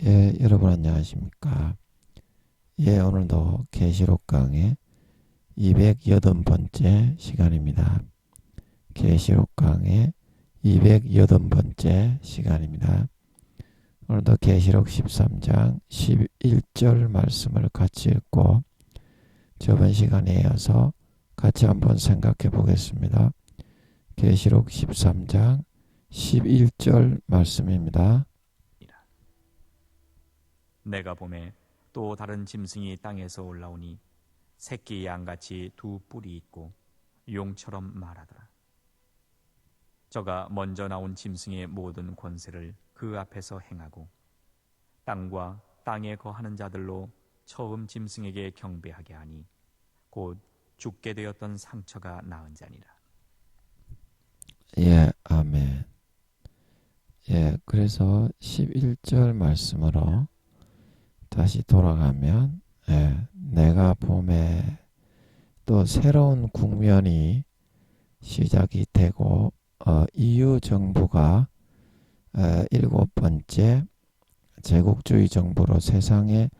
예, 여러분 안녕하십니까? 예, 오늘도 계시록 강의 280번째 시간입니다. 계시록 강의 280번째 시간입니다. 오늘도 계시록 13장 11절 말씀을 같이 읽고 저번 시간에 이어서 같이 한번 생각해 보겠습니다. 계시록 13장 11절 말씀입니다. 내가 보매 또 다른 짐승이 땅에서 올라오니 새끼 양같이 두 뿔이 있고 용처럼 말하더라. 저가 먼저 나온 짐승의 모든 권세를 그 앞에서 행하고 땅과 땅에 거하는 자들로 처음 짐승에게 경배하게 하니 곧 죽게 되었던 상처가 나은 자니라. 예, 아멘. 예, 그래서 11절 말씀으로 다시 돌아가면, 내가 봄에 또 새로운 국면이 시작이 되고, EU 정부가 일곱 번째 제국주의 정부로 세상에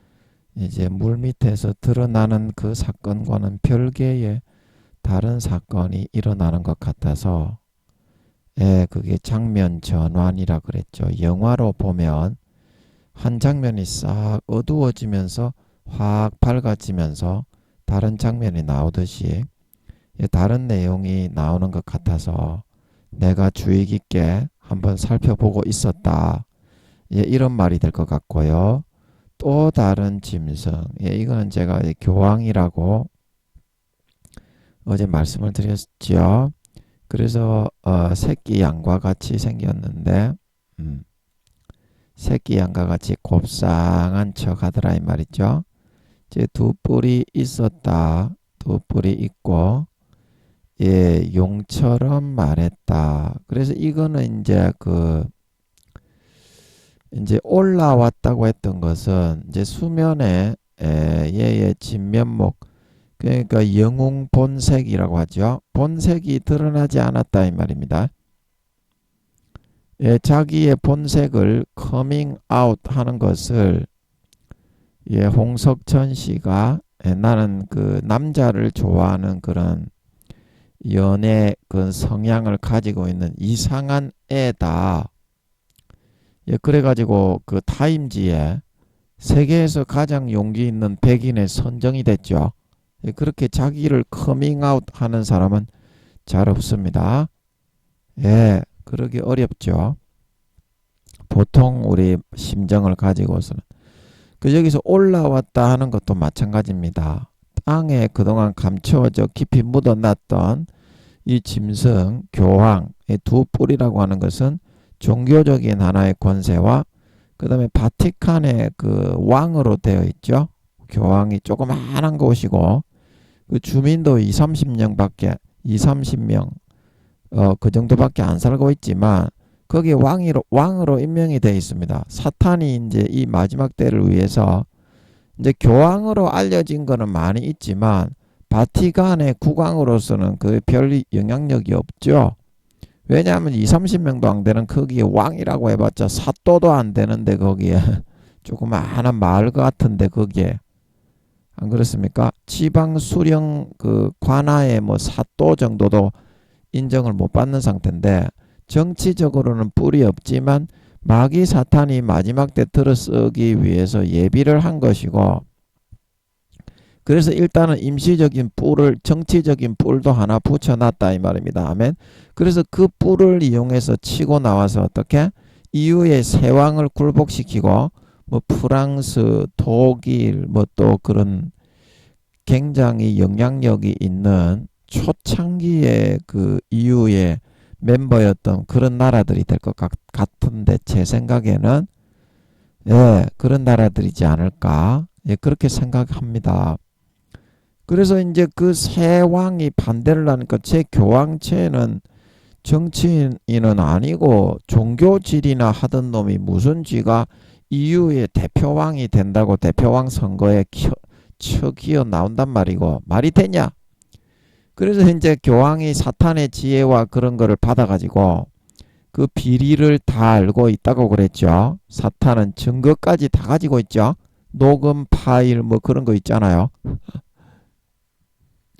이제 물밑에서 드러나는 그 사건과는 별개의 다른 사건이 일어나는 것 같아서, 그게 장면 전환이라 그랬죠. 영화로 보면 한 장면이 싹 어두워지면서 확 밝아지면서 다른 장면이 나오듯이 다른 내용이 나오는 것 같아서 내가 주의 깊게 한번 살펴보고 있었다. 이런 말이 될 것 같고요. 또 다른 짐승. 이거는 제가 교황이라고 어제 말씀을 드렸죠. 그래서 새끼 양과 같이 생겼는데 새끼 양과 같이 곱상한 척 하더라 이 말이죠. 이제 두 뿔이 있었다. 두 뿔이 있고 용처럼 말했다. 그래서 이거는 이제 올라왔다고 했던 것은 이제 수면에 얘의 진면목, 그러니까 영웅 본색이라고 하죠. 본색이 드러나지 않았다 이 말입니다. 자기의 본색을 커밍 아웃 하는 것을 홍석천 씨가 나는 그 남자를 좋아하는 그런 연애 그 성향을 가지고 있는 이상한 애다. 그래가지고 그 타임지에 세계에서 가장 용기 있는 백인에 선정이 됐죠. 그렇게 자기를 커밍 아웃 하는 사람은 잘 없습니다. 그러기 어렵죠. 보통 우리 심정을 가지고서는. 여기서 올라왔다 하는 것도 마찬가지입니다. 땅에 그동안 감추어져 깊이 묻어놨던 이 짐승, 교황, 두 뿔이라고 하는 것은 종교적인 하나의 권세와 그 다음에 바티칸의 그 왕으로 되어 있죠. 교황이 조그마한 곳이고 그 주민도 2, 30명 그 정도밖에 안 살고 있지만 거기에 왕으로 임명이 되어 있습니다. 사탄이 이제 이 마지막 때를 위해서 이제 교황으로 알려진 거는 많이 있지만 바티칸의 국왕으로서는 그 별 영향력이 없죠. 왜냐하면 2, 30명도 안 되는 거기에 왕이라고 해봤자 사또도 안 되는데 거기에 조그마한 마을 같은데 거기에 안 그렇습니까? 지방 수령 그 관아의 뭐 사또 정도도 인정을 못 받는 상태인데 정치적으로는 뿔이 없지만 마귀 사탄이 마지막 때 들어서기 위해서 예비를 한 것이고 그래서 일단은 임시적인 뿔을 정치적인 뿔도 하나 붙여놨다 이 말입니다. 아멘. 그래서 그 뿔을 이용해서 치고 나와서 어떻게 이후에 세 왕을 굴복시키고 뭐 프랑스, 독일 뭐 또 그런 굉장히 영향력이 있는 초창기의 그 이후에 멤버였던 그런 나라들이 될 것 같은데 제 생각에는 그런 나라들이지 않을까 그렇게 생각합니다. 그래서 이제 그 새 왕이 반대를 하니까 제 교황체는 정치인은 아니고 종교질이나 하던 놈이 무슨 쥐가 EU의 대표왕이 된다고 대표왕 선거에 척이어 나온단 말이고 말이 되냐? 그래서 이제 교황이 사탄의 지혜와 그런 거를 받아가지고 그 비리를 다 알고 있다고 그랬죠. 사탄은 증거까지 다 가지고 있죠. 녹음 파일 뭐 그런 거 있잖아요.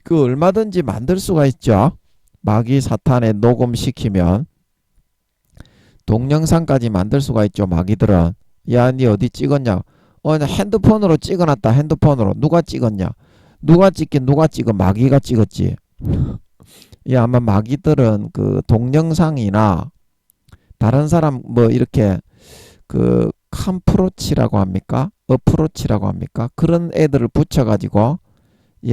그 얼마든지 만들 수가 있죠. 마귀 사탄에 녹음시키면 동영상까지 만들 수가 있죠. 마귀들은. 야, 니 어디 찍었냐? 나 핸드폰으로 찍어놨다. 핸드폰으로. 누가 찍었냐? 누가 찍긴 누가 찍어? 마귀가 찍었지. 야, 아마 마귀들은 그 동영상이나 다른 사람 뭐 이렇게 그 캄프로치라고 합니까? 어프로치라고 합니까? 그런 애들을 붙여가지고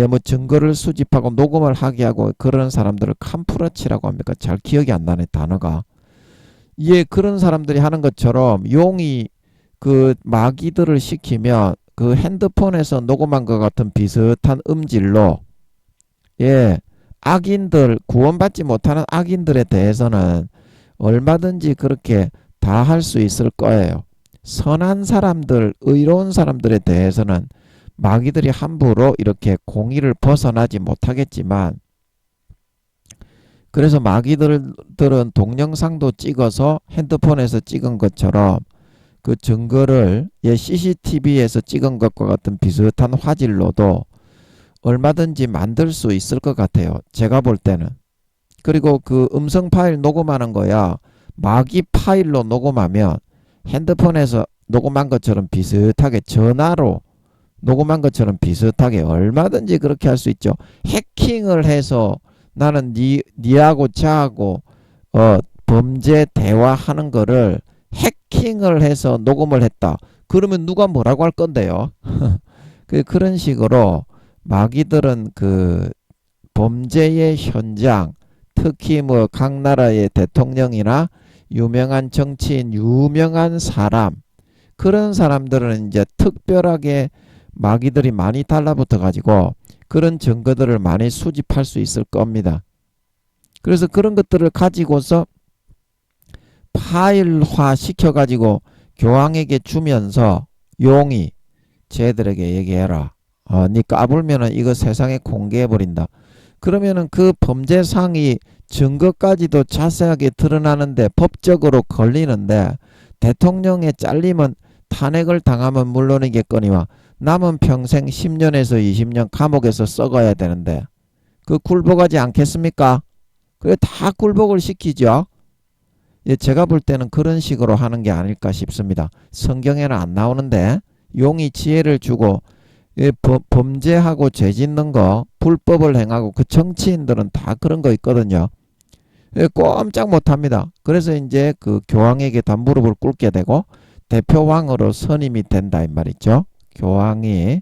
뭐 증거를 수집하고 녹음을 하게 하고 그런 사람들을 캄프로치라고 합니까? 잘 기억이 안 나네 단어가. 그런 사람들이 하는 것처럼 용이 그 마귀들을 시키면 그 핸드폰에서 녹음한 것 같은 비슷한 음질로 악인들 구원받지 못하는 악인들에 대해서는 얼마든지 그렇게 다 할 수 있을 거예요. 선한 사람들, 의로운 사람들에 대해서는 마귀들이 함부로 이렇게 공의를 벗어나지 못하겠지만 그래서 마귀들은 동영상도 찍어서 핸드폰에서 찍은 것처럼 그 증거를 CCTV에서 찍은 것과 같은 비슷한 화질로도 얼마든지 만들 수 있을 것 같아요. 제가 볼 때는. 그리고 그 음성 파일 녹음하는 거야. 마귀 파일로 녹음하면 핸드폰에서 녹음한 것처럼 비슷하게 전화로 녹음한 것처럼 비슷하게 얼마든지 그렇게 할 수 있죠. 해킹을 해서 나는 니하고 저하고 범죄 대화하는 거를 해킹을 해서 녹음을 했다. 그러면 누가 뭐라고 할 건데요. 그런 식으로 마귀들은 그 범죄의 현장, 특히 뭐 각 나라의 대통령이나 유명한 정치인, 유명한 사람, 그런 사람들은 이제 특별하게 마귀들이 많이 달라붙어 가지고 그런 증거들을 많이 수집할 수 있을 겁니다. 그래서 그런 것들을 가지고서 파일화 시켜가지고 교황에게 주면서 용이 쟤들에게 얘기해라. 니 까불면은 이거 세상에 공개해버린다. 그러면은 그 범죄상이 증거까지도 자세하게 드러나는데 법적으로 걸리는데 대통령에 잘리면 탄핵을 당하면 물론이겠거니와 남은 평생 10년에서 20년 감옥에서 썩어야 되는데 그 굴복하지 않겠습니까? 그래 다 굴복을 시키죠. 제가 볼 때는 그런 식으로 하는 게 아닐까 싶습니다. 성경에는 안 나오는데 용이 지혜를 주고 범죄하고 죄 짓는 거 불법을 행하고 그 정치인들은 다 그런 거 있거든요. 꼼짝 못합니다. 그래서 이제 그 교황에게 다 무릎을 꿇게 되고 대표왕으로 선임이 된다 이 말이죠. 교황이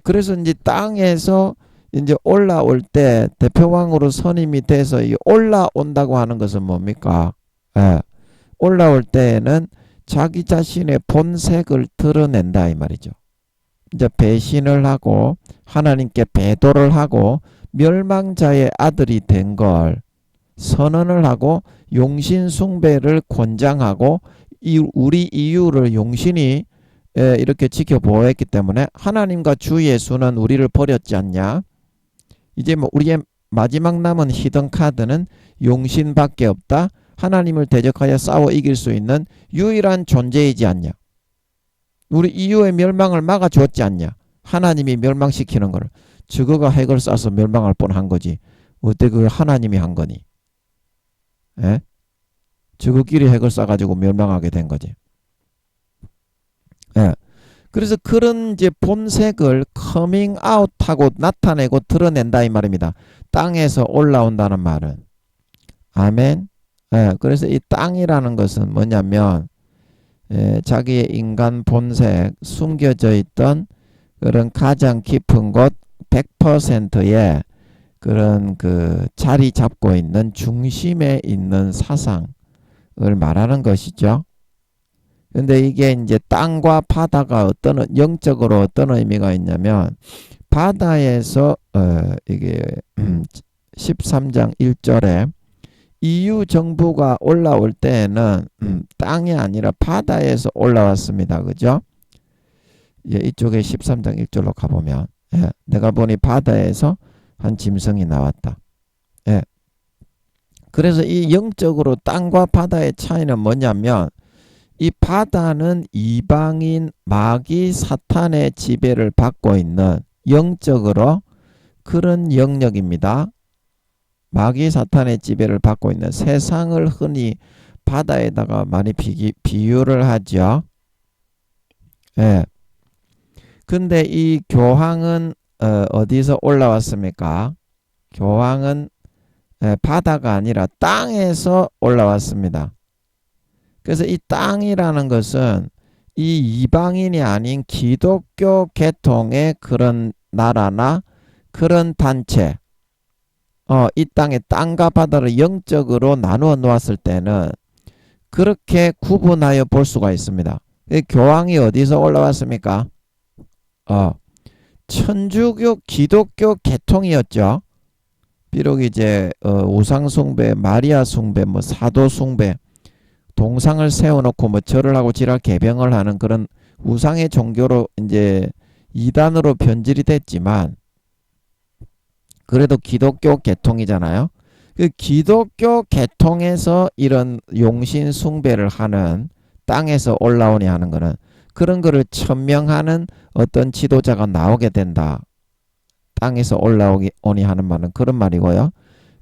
그래서 이제 땅에서 이제 올라올 때 대표왕으로 선임이 돼서 올라온다고 하는 것은 뭡니까? 올라올 때에는 자기 자신의 본색을 드러낸다 이 말이죠. 이제 배신을 하고 하나님께 배도를 하고 멸망자의 아들이 된 걸 선언을 하고 용신 숭배를 권장하고 우리 이유를 용신이 이렇게 지켜보았기 때문에 하나님과 주 예수는 우리를 버렸지 않냐. 이제 뭐 우리의 마지막 남은 히든 카드는 용신밖에 없다. 하나님을 대적하여 싸워 이길 수 있는 유일한 존재이지 않냐. 우리 인류의 멸망을 막아주었지 않냐. 하나님이 멸망시키는 걸. 저거가 핵을 쏴서 멸망할 뻔한 거지. 어때 그걸 하나님이 한 거니. 저거끼리 핵을 쏴가지고 멸망하게 된 거지. 그래서 그런 이제 본색을 커밍아웃하고 나타내고 드러낸다 이 말입니다. 땅에서 올라온다는 말은. 아멘. 그래서 이 땅이라는 것은 뭐냐면 자기의 인간 본색 숨겨져 있던 그런 가장 깊은 곳 100%의 그런 그 자리 잡고 있는 중심에 있는 사상을 말하는 것이죠. 근데 이게 이제 땅과 바다가 영적으로 어떤 의미가 있냐면 바다에서 이게 13장 1절에 EU 정부가 올라올 때에는 땅이 아니라 바다에서 올라왔습니다. 그죠? 이쪽에 13장 1절로 가보면 내가 보니 바다에서 한 짐승이 나왔다. 그래서 이 영적으로 땅과 바다의 차이는 뭐냐면 이 바다는 이방인 마귀 사탄의 지배를 받고 있는 영적으로 그런 영역입니다. 마귀 사탄의 지배를 받고 있는 세상을 흔히 바다에다가 많이 비유를 하죠. 예. 근데 이 교황은 어디서 올라왔습니까? 교황은 바다가 아니라 땅에서 올라왔습니다. 그래서 이 땅이라는 것은 이 이방인이 아닌 기독교 계통의 그런 나라나 그런 단체, 이 땅의 땅과 바다를 영적으로 나누어 놓았을 때는 그렇게 구분하여 볼 수가 있습니다. 교황이 어디서 올라왔습니까? 천주교 기독교 계통이었죠. 비록 이제 우상 숭배, 마리아 숭배, 뭐 사도 숭배, 동상을 세워놓고 뭐 절을 하고 지랄 개병을 하는 그런 우상의 종교로 이제 이단으로 변질이 됐지만 그래도 기독교 계통이잖아요. 그 기독교 계통에서 이런 용신 숭배를 하는 땅에서 올라오니 하는 거는 그런 거를 천명하는 어떤 지도자가 나오게 된다. 땅에서 올라오니 하는 말은 그런 말이고요.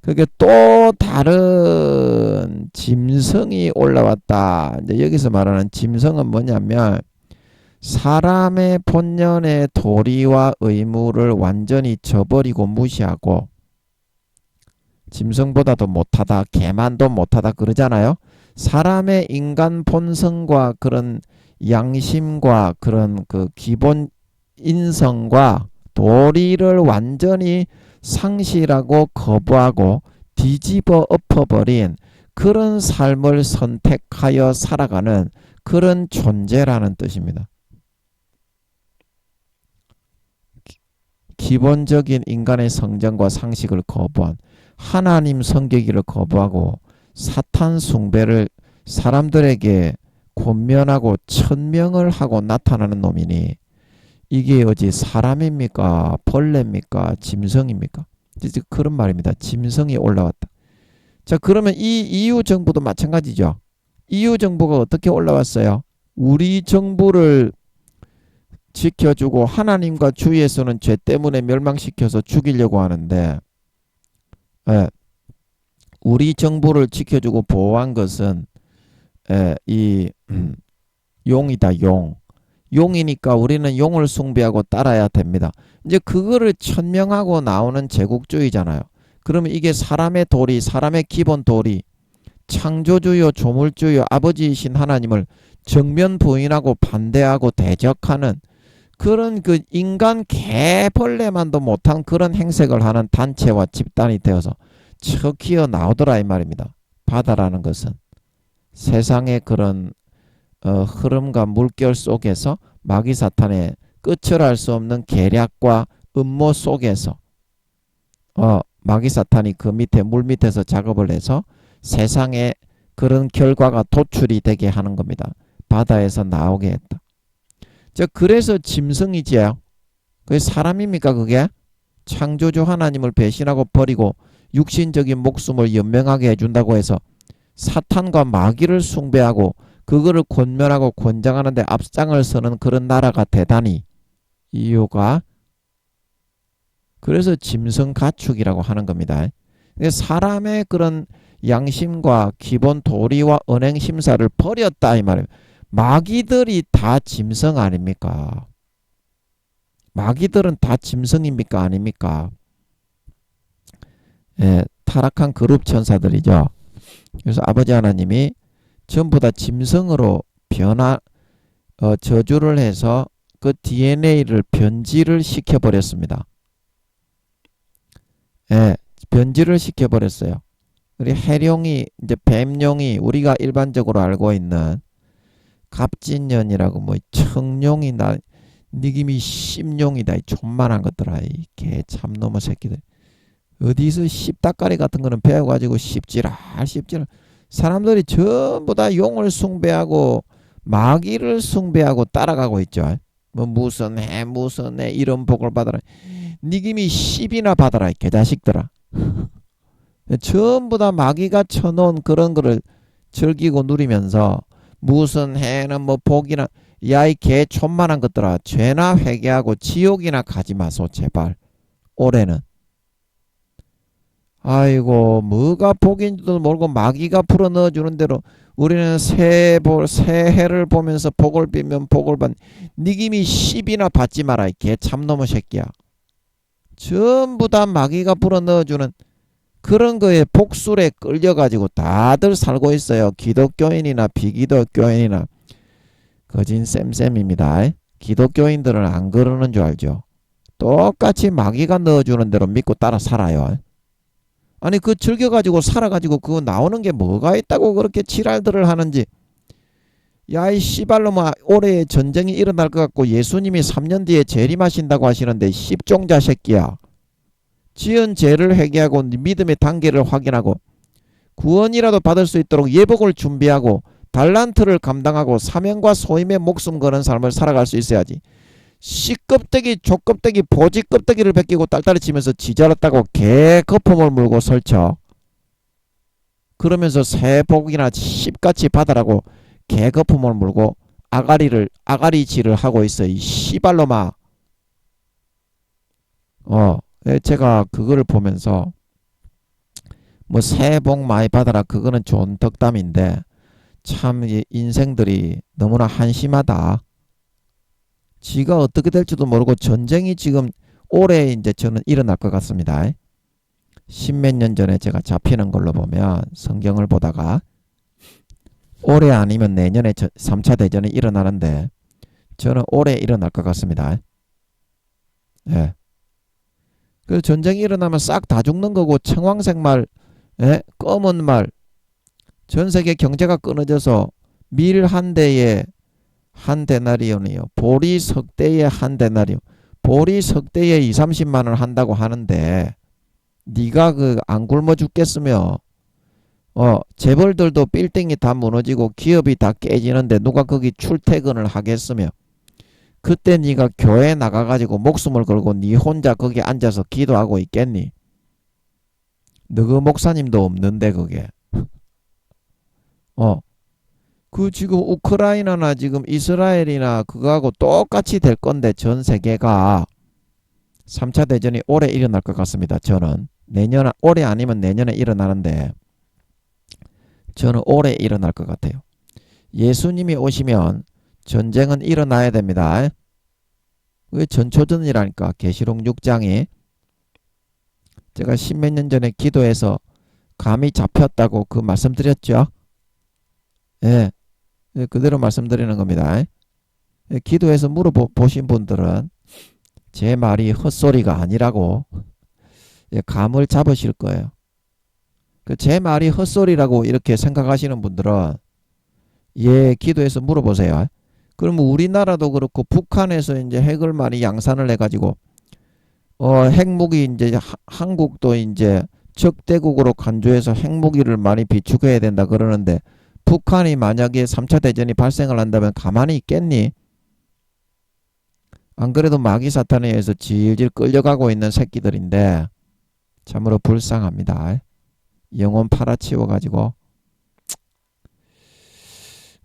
그게 또 다른 짐승이 올라왔다. 이제 여기서 말하는 짐승은 뭐냐면 사람의 본연의 도리와 의무를 완전히 저버리고 무시하고 짐승보다도 못하다, 개만도 못하다 그러잖아요. 사람의 인간 본성과 그런 양심과 그런 그 기본 인성과 도리를 완전히 상실하고 거부하고 뒤집어 엎어버린 그런 삶을 선택하여 살아가는 그런 존재라는 뜻입니다. 기본적인 인간의 성정과 상식을 거부한 하나님 섬기기를 거부하고 사탄 숭배를 사람들에게 권면하고 천명을 하고 나타나는 놈이니 이게 어찌 사람입니까? 벌레입니까? 짐승입니까? 그런 말입니다. 짐승이 올라왔다. 자, 그러면 이 EU 정부도 마찬가지죠. EU 정부가 어떻게 올라왔어요? 우리 정부를 지켜주고 하나님과 주위에서는 죄 때문에 멸망시켜서 죽이려고 하는데 우리 정부를 지켜주고 보호한 것은 이 용이다. 용이니까 우리는 용을 숭배하고 따라야 됩니다. 이제 그거를 천명하고 나오는 제국주의잖아요. 그러면 이게 사람의 도리, 사람의 기본 도리, 창조주요, 조물주요, 아버지이신 하나님을 정면 부인하고 반대하고 대적하는 그런 그 인간 개벌레만도 못한 그런 행색을 하는 단체와 집단이 되어서 척히어 나오더라 이 말입니다. 바다라는 것은 세상의 그런 흐름과 물결 속에서 마귀 사탄의 끝을 알 수 없는 계략과 음모 속에서 마귀 사탄이 그 밑에 물 밑에서 작업을 해서 세상에 그런 결과가 도출이 되게 하는 겁니다. 바다에서 나오게 했다. 그래서 짐승이지요. 그게 사람입니까 그게? 창조주 하나님을 배신하고 버리고 육신적인 목숨을 연명하게 해준다고 해서 사탄과 마귀를 숭배하고 그거를 권면하고 권장하는 데 앞장을 서는 그런 나라가 대단히 이유가 그래서 짐승 가축이라고 하는 겁니다. 사람의 그런 양심과 기본 도리와 언행 심사를 버렸다 이 말이에요. 마귀들이 다 짐승 아닙니까? 마귀들은 다 짐승입니까? 아닙니까? 타락한 그룹 천사들이죠. 그래서 아버지 하나님이 전부 다 짐승으로 저주를 해서 그 DNA를 변질을 시켜버렸습니다. 변질을 시켜버렸어요. 우리 해룡이, 이제 뱀룡이 우리가 일반적으로 알고 있는 갑진년이라고 뭐 청룡이나 니김이 심룡이다. 이 존만한 것들아. 이 개 참놈의 새끼들. 어디서 씹다까리 같은 거는 배워가지고 씹지랄. 사람들이 전부 다 용을 숭배하고 마귀를 숭배하고 따라가고 있죠. 뭐 무슨 해 이런 복을 받아라. 니김이 10이나 받아라 이 개자식들아. 전부 다 마귀가 쳐놓은 그런 거를 즐기고 누리면서 무슨 해는 뭐 복이나 야 이 개 촌만한 것들아 죄나 회개하고 지옥이나 가지 마소 제발 올해는. 아이고 뭐가 복인지도 모르고 마귀가 풀어 넣어주는 대로 우리는 새해를 보면서 복을 빌면 복을 받. 니김이 10이나 받지 마라 이 개 참놈의 새끼야. 전부 다 마귀가 풀어 넣어주는 그런 거에 복술에 끌려가지고 다들 살고 있어요. 기독교인이나 비기독교인이나 거진 쌤쌤입니다. 기독교인들은 안 그러는 줄 알죠. 똑같이 마귀가 넣어주는 대로 믿고 따라 살아요. 아니 그 즐겨가지고 살아가지고 그거 나오는 게 뭐가 있다고 그렇게 지랄들을 하는지. 야이 씨발로마 올해 전쟁이 일어날 것 같고 예수님이 3년 뒤에 재림하신다고 하시는데 십종자 새끼야. 지은 죄를 회개하고 믿음의 단계를 확인하고 구원이라도 받을 수 있도록 예복을 준비하고 달란트를 감당하고 사명과 소임에 목숨 거는 삶을 살아갈 수 있어야지. 씨껍데기 족껍데기 보지껍데기를 벗기고 딸딸이 치면서 지잘았다고 개 거품을 물고 설쳐. 그러면서 새 복이나 씨같이 받아라고 개 거품을 물고 아가리질을 하고 있어 이 씨발로마. 제가 그거를 보면서 뭐 새해 복 많이 받아라 그거는 좋은 덕담인데 참 인생들이 너무나 한심하다. 지가 어떻게 될지도 모르고 전쟁이 지금 올해 이제 저는 일어날 것 같습니다. 십몇 년 전에 제가 잡히는 걸로 보면 성경을 보다가 올해 아니면 내년에 3차 대전이 일어나는데 저는 올해 일어날 것 같습니다. 예. 그 전쟁이 일어나면 싹 다 죽는 거고 청황색말, 검은 말, 전 세계 경제가 끊어져서 밀 한 대에 한 데나리온이요. 보리 석대에 한 데나리온. 보리 석대에 2, 30만 원 한다고 하는데 네가 그 안 굶어 죽겠으며 재벌들도 빌딩이 다 무너지고 기업이 다 깨지는데 누가 거기 출퇴근을 하겠으며 그때 네가 교회 나가가지고 목숨을 걸고 네 혼자 거기 앉아서 기도하고 있겠니? 너그 목사님도 없는데 그게. 그 지금 우크라이나나 지금 이스라엘이나 그거하고 똑같이 될 건데 전 세계가 3차 대전이 올해 일어날 것 같습니다. 저는 올해 아니면 내년에 일어나는데 저는 올해 일어날 것 같아요. 예수님이 오시면 전쟁은 일어나야 됩니다. 왜 전초전이라니까. 계시록 6장이 제가 십몇 년 전에 기도해서 감이 잡혔다고 그 말씀드렸죠. 예, 그대로 말씀드리는 겁니다. 기도해서 물어보신 분들은 제 말이 헛소리가 아니라고 감을 잡으실 거예요. 제 말이 헛소리라고 이렇게 생각하시는 분들은 기도해서 물어보세요. 그러면 우리나라도 그렇고 북한에서 이제 핵을 많이 양산을 해가지고 핵무기 이제 한국도 이제 적대국으로 간주해서 핵무기를 많이 비축해야 된다 그러는데 북한이 만약에 3차 대전이 발생을 한다면 가만히 있겠니? 안 그래도 마귀 사탄에 의해서 질질 끌려가고 있는 새끼들인데 참으로 불쌍합니다. 영혼 팔아치워가지고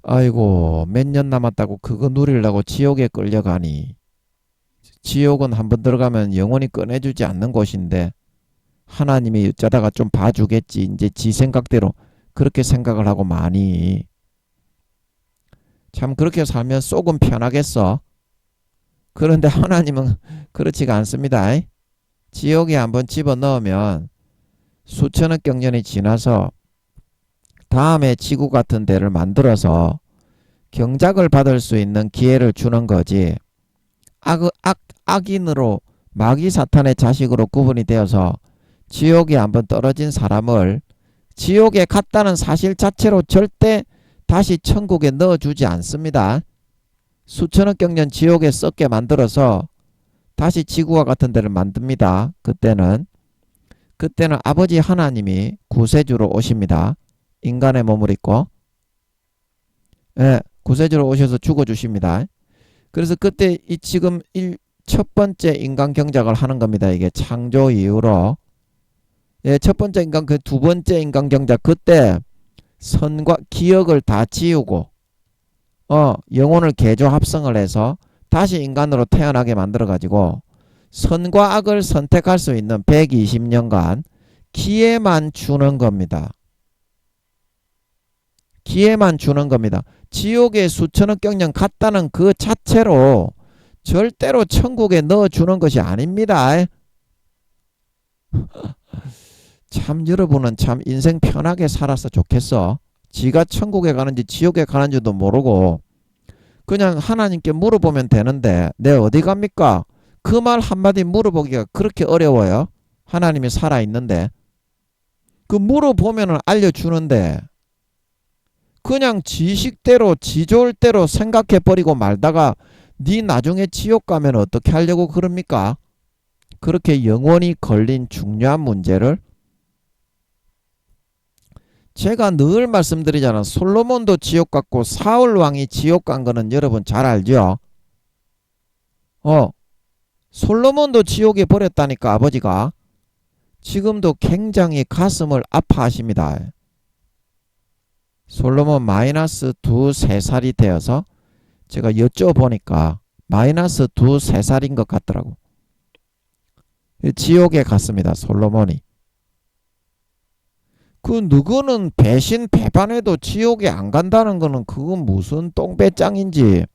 아이고 몇 년 남았다고 그거 누리려고 지옥에 끌려가니. 지옥은 한번 들어가면 영원히 꺼내주지 않는 곳인데 하나님이 어쩌다가 좀 봐주겠지. 이제 지 생각대로 그렇게 생각을 하고 많이. 참 그렇게 살면 속은 편하겠어. 그런데 하나님은 그렇지가 않습니다. 지옥에 한번 집어넣으면 수천억 경년이 지나서 다음에 지구 같은 데를 만들어서 경작을 받을 수 있는 기회를 주는 거지. 악인으로 마귀 사탄의 자식으로 구분이 되어서 지옥에 한번 떨어진 사람을 지옥에 갔다는 사실 자체로 절대 다시 천국에 넣어주지 않습니다. 수천억 경년 지옥에 썩게 만들어서 다시 지구와 같은 데를 만듭니다. 그때는 아버지 하나님이 구세주로 오십니다. 인간의 몸을 입고 구세주로 오셔서 죽어주십니다. 그래서 그때 지금 첫 번째 인간 경작을 하는 겁니다. 이게 창조 이후로 예, 첫 번째 인간 그 두 번째 인간경자 그때 선과 기억을 다 지우고 영혼을 개조 합성을 해서 다시 인간으로 태어나게 만들어 가지고 선과 악을 선택할 수 있는 120년간 기회만 주는 겁니다. 기회만 주는 겁니다. 지옥에 수천억 경년 갔다는 그 자체로 절대로 천국에 넣어주는 것이 아닙니다. 참 여러분은 참 인생 편하게 살아서 좋겠어. 지가 천국에 가는지 지옥에 가는지도 모르고 그냥 하나님께 물어보면 되는데 내 어디 갑니까? 그 말 한마디 물어보기가 그렇게 어려워요. 하나님이 살아있는데 그 물어보면 알려주는데 그냥 지식대로 지졸대로 생각해버리고 말다가 네 나중에 지옥 가면 어떻게 하려고 그럽니까? 그렇게 영원히 걸린 중요한 문제를 제가 늘 말씀드리잖아. 솔로몬도 지옥 갔고 사울 왕이 지옥 간 거는 여러분 잘 알죠? 솔로몬도 지옥에 버렸다니까 아버지가. 지금도 굉장히 가슴을 아파하십니다. 솔로몬 마이너스 2-3살이 되어서 제가 여쭤보니까 마이너스 2-3살인 것 같더라고. 지옥에 갔습니다. 솔로몬이. 그 누구는 배신 배반해도 지옥에 안 간다는 거는 그건 무슨 똥배짱인지.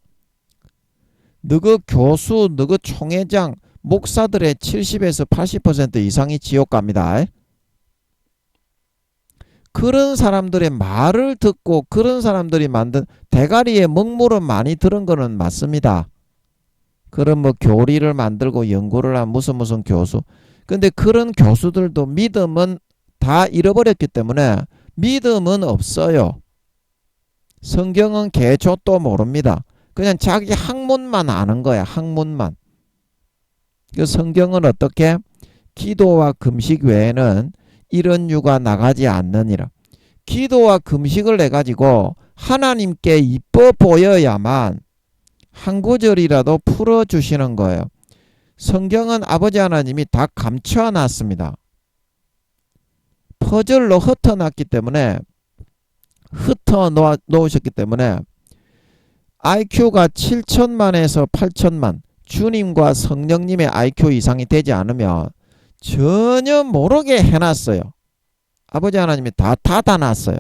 너그 교수, 너그 총회장, 목사들의 70에서 80% 이상이 지옥 갑니다. 그런 사람들의 말을 듣고 그런 사람들이 만든 대가리에 먹물은 많이 들은 거는 맞습니다. 그런 뭐 교리를 만들고 연구를 한 무슨 교수. 근데 그런 교수들도 믿음은 다 잃어버렸기 때문에 믿음은 없어요. 성경은 개조도 모릅니다. 그냥 자기 학문만 아는 거야. 학문만. 그 성경은 어떻게? 기도와 금식 외에는 이런 유가 나가지 않느니라. 기도와 금식을 해가지고 하나님께 이뻐 보여야만 한 구절이라도 풀어주시는 거예요. 성경은 아버지 하나님이 다 감춰놨습니다. 퍼즐로 흩어놨기 때문에 흩어놓으셨기 때문에 IQ가 7천만에서 8천만 주님과 성령님의 IQ 이상이 되지 않으면 전혀 모르게 해놨어요. 아버지 하나님이 다 닫아놨어요.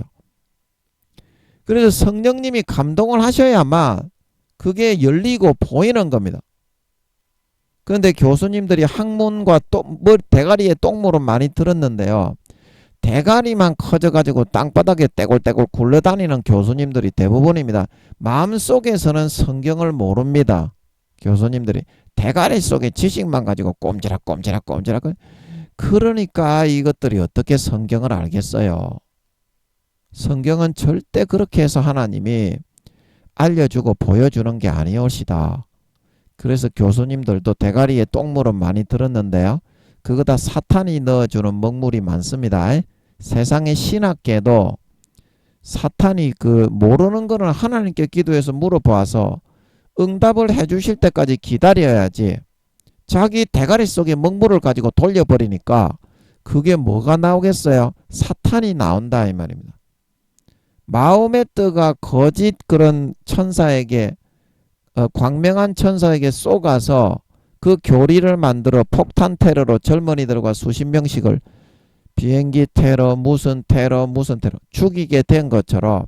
그래서 성령님이 감동을 하셔야만 그게 열리고 보이는 겁니다. 그런데 교수님들이 학문과 대가리에 똥물은 많이 들었는데요. 대가리만 커져가지고 땅바닥에 떼굴떼굴 굴러다니는 교수님들이 대부분입니다. 마음속에서는 성경을 모릅니다. 교수님들이 대가리 속에 지식만 가지고 꼼지락꼼지락 그러니까 이것들이 어떻게 성경을 알겠어요. 성경은 절대 그렇게 해서 하나님이 알려주고 보여주는 게 아니올시다. 그래서 교수님들도 대가리에 똥물은 많이 들었는데요. 그거 다 사탄이 넣어주는 먹물이 많습니다. 세상의 신학계도 사탄이 그 모르는 거는 하나님께 기도해서 물어봐서 응답을 해주실 때까지 기다려야지. 자기 대가리 속에 먹물을 가지고 돌려버리니까 그게 뭐가 나오겠어요? 사탄이 나온다 이 말입니다. 마음의 뜨가 거짓 그런 천사에게 광명한 천사에게 쏘가서 그 교리를 만들어 폭탄 테러로 젊은이들과 수십 명씩을 비행기 테러 무슨 테러 죽이게 된 것처럼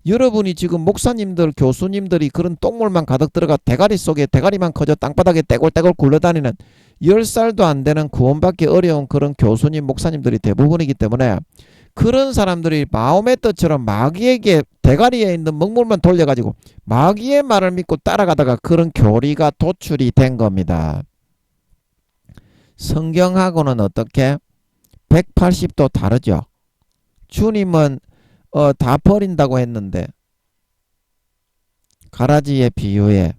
여러분이 지금 목사님들 교수님들이 그런 똥물만 가득 들어가 대가리 속에 대가리만 커져 땅바닥에 떼굴떼굴 굴러다니는 10살도 안 되는 구원받기 어려운 그런 교수님 목사님들이 대부분이기 때문에 그런 사람들이 마음의 뜻처럼 마귀에게 대가리에 있는 먹물만 돌려가지고 마귀의 말을 믿고 따라가다가 그런 교리가 도출이 된 겁니다. 성경하고는 어떻게? 180도 다르죠. 주님은 다 버린다고 했는데 가라지의 비유에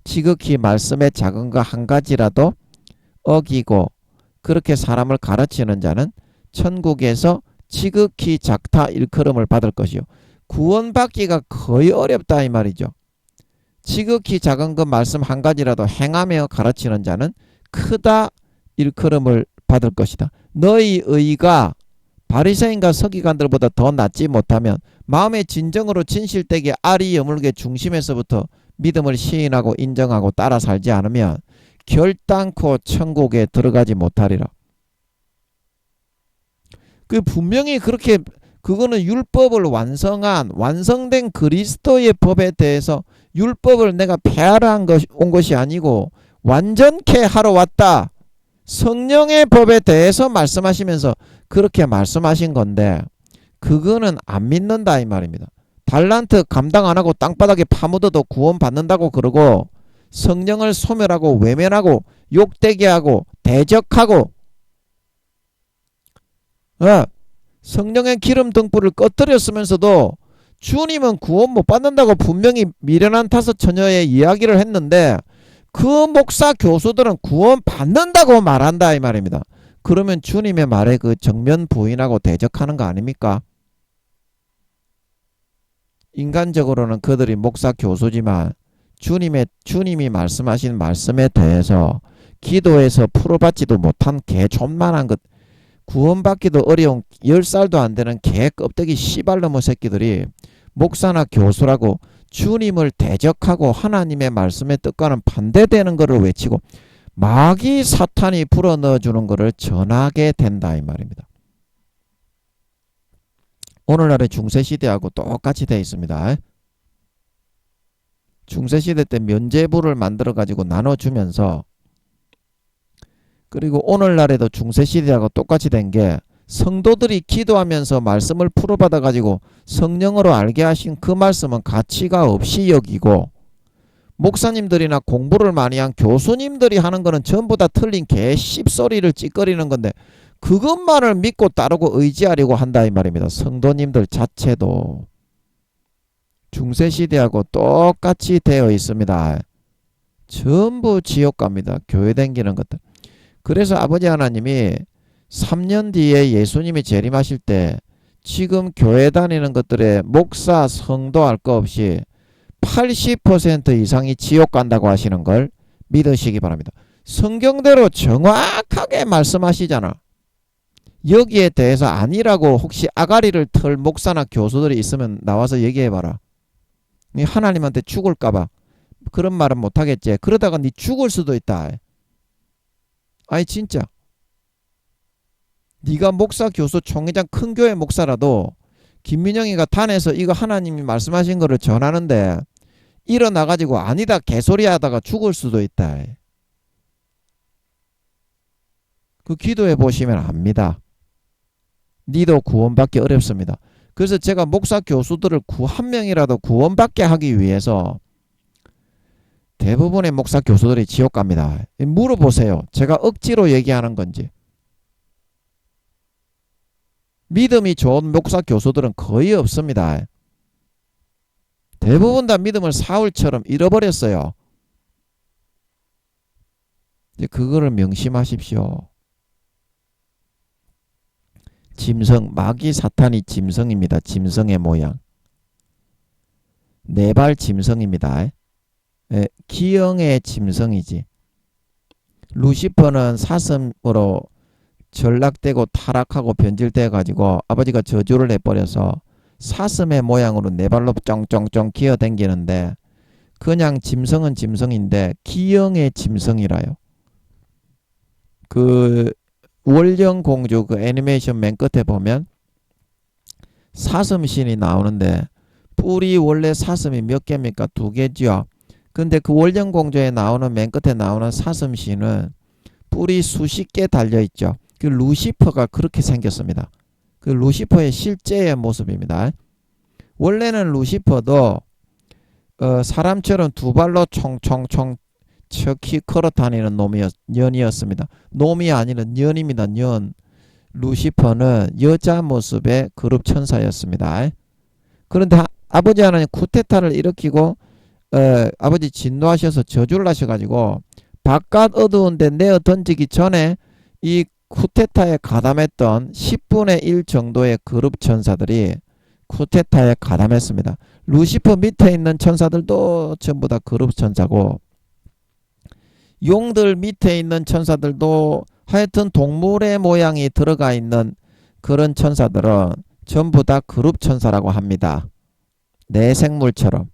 지극히 말씀의 작은 거 한 가지라도 어기고 그렇게 사람을 가르치는 자는 천국에서 지극히 작다 일컬음을 받을 것이요. 구원받기가 거의 어렵다 이 말이죠. 지극히 작은 것 말씀 한 가지라도 행하며 가르치는 자는 크다 일컬음을 받을 것이다. 너희 의가 바리새인과 서기관들보다 더 낫지 못하면 마음의 진정으로 진실되게 알이 여물게 중심에서부터 믿음을 시인하고 인정하고 따라 살지 않으면 결단코 천국에 들어가지 못하리라. 그 분명히 그렇게 그거는 율법을 완성된 그리스도의 법에 대해서 율법을 내가 폐하러 온 것이 아니고 완전케 하러 왔다. 성령의 법에 대해서 말씀하시면서 그렇게 말씀하신 건데 그거는 안 믿는다 이 말입니다. 달란트 감당 안 하고 땅바닥에 파묻어도 구원 받는다고 그러고 성령을 소멸하고 외면하고 욕되게 하고 대적하고 성령의 기름 등불을 꺼뜨렸으면서도 주님은 구원 못 받는다고 분명히 미련한 다섯 처녀의 이야기를 했는데 그 목사 교수들은 구원 받는다고 말한다 이 말입니다. 그러면 주님의 말에 그 정면 부인하고 대적하는 거 아닙니까? 인간적으로는 그들이 목사 교수지만 주님이 말씀하신 말씀에 대해서 기도해서 풀어받지도 못한 개 존만한 것 구원받기도 어려운 10살도 안 되는 개 껍데기 씨발놈의 새끼들이 목사나 교수라고 주님을 대적하고 하나님의 말씀의 뜻과는 반대되는 것을 외치고 마귀 사탄이 불어넣어주는 것을 전하게 된다 이 말입니다. 오늘날의 중세시대하고 똑같이 되어 있습니다. 중세시대 때 면죄부를 만들어 가지고 나눠주면서 그리고 오늘날에도 중세시대하고 똑같이 된 게 성도들이 기도하면서 말씀을 풀어받아 가지고 성령으로 알게 하신 그 말씀은 가치가 없이 여기고 목사님들이나 공부를 많이 한 교수님들이 하는 거는 전부 다 틀린 개 씹소리를 찌꺼리는 건데 그것만을 믿고 따르고 의지하려고 한다 이 말입니다. 성도님들 자체도 중세시대하고 똑같이 되어 있습니다. 전부 지옥 갑니다. 교회 다니는 것들. 그래서 아버지 하나님이 3년 뒤에 예수님이 재림하실 때 지금 교회 다니는 것들의 목사, 성도 할 거 없이 80% 이상이 지옥 간다고 하시는 걸 믿으시기 바랍니다. 성경대로 정확하게 말씀하시잖아. 여기에 대해서 아니라고 혹시 아가리를 털 목사나 교수들이 있으면 나와서 얘기해봐라. 하나님한테 죽을까봐 그런 말은 못하겠지. 그러다가 니 죽을 수도 있다. 아니 진짜 네가 목사, 교수, 총회장, 큰 교회 목사라도 김민영이가 단에서 이거 하나님이 말씀하신 거를 전하는데 일어나가지고 아니다 개소리 하다가 죽을 수도 있다. 그 기도해 보시면 압니다. 니도 구원받기 어렵습니다. 그래서 제가 목사, 교수들을 한 명이라도 구원받게 하기 위해서 대부분의 목사, 교수들이 지옥 갑니다. 물어보세요. 제가 억지로 얘기하는 건지. 믿음이 좋은 목사, 교수들은 거의 없습니다. 대부분 다 믿음을 사울처럼 잃어버렸어요. 이제 그거를 명심하십시오. 짐승, 마귀 사탄이 짐승입니다. 짐승의 모양. 네 발 짐승입니다. 기형의 짐승이지. 루시퍼는 사슴으로 전락되고 타락하고 변질돼 가지고 아버지가 저주를 해버려서 사슴의 모양으로 네 발로 쫑쫑쫑 기어댕기는데 그냥 짐승은 짐승인데 기형의 짐승이라요. 그 월령공주 그 애니메이션 맨 끝에 보면 사슴신이 나오는데 뿔이 원래 사슴이 몇 개입니까? 2개죠. 근데 그 월령공주에 나오는 맨 끝에 나오는 사슴신은 뿔이 수십 개 달려있죠. 그 루시퍼가 그렇게 생겼습니다. 그 루시퍼의 실제의 모습입니다. 원래는 루시퍼도 사람처럼 두 발로 총총총 척히 걸어다니는 년이었습니다. 놈이 아니라 년입니다. 년. 루시퍼는 여자 모습의 그룹 천사였습니다. 그런데 아버지 하나님 쿠데타를 일으키고 아버지 진노하셔서 저주를 하셔가지고 바깥 어두운 데 내어 던지기 전에 이 쿠데타에 가담했던 10분의 1 정도의 그룹 천사들이 쿠데타에 가담했습니다. 루시퍼 밑에 있는 천사들도 전부 다 그룹 천사고 용들 밑에 있는 천사들도 하여튼 동물의 모양이 들어가 있는 그런 천사들은 전부 다 그룹 천사라고 합니다. 내생물처럼.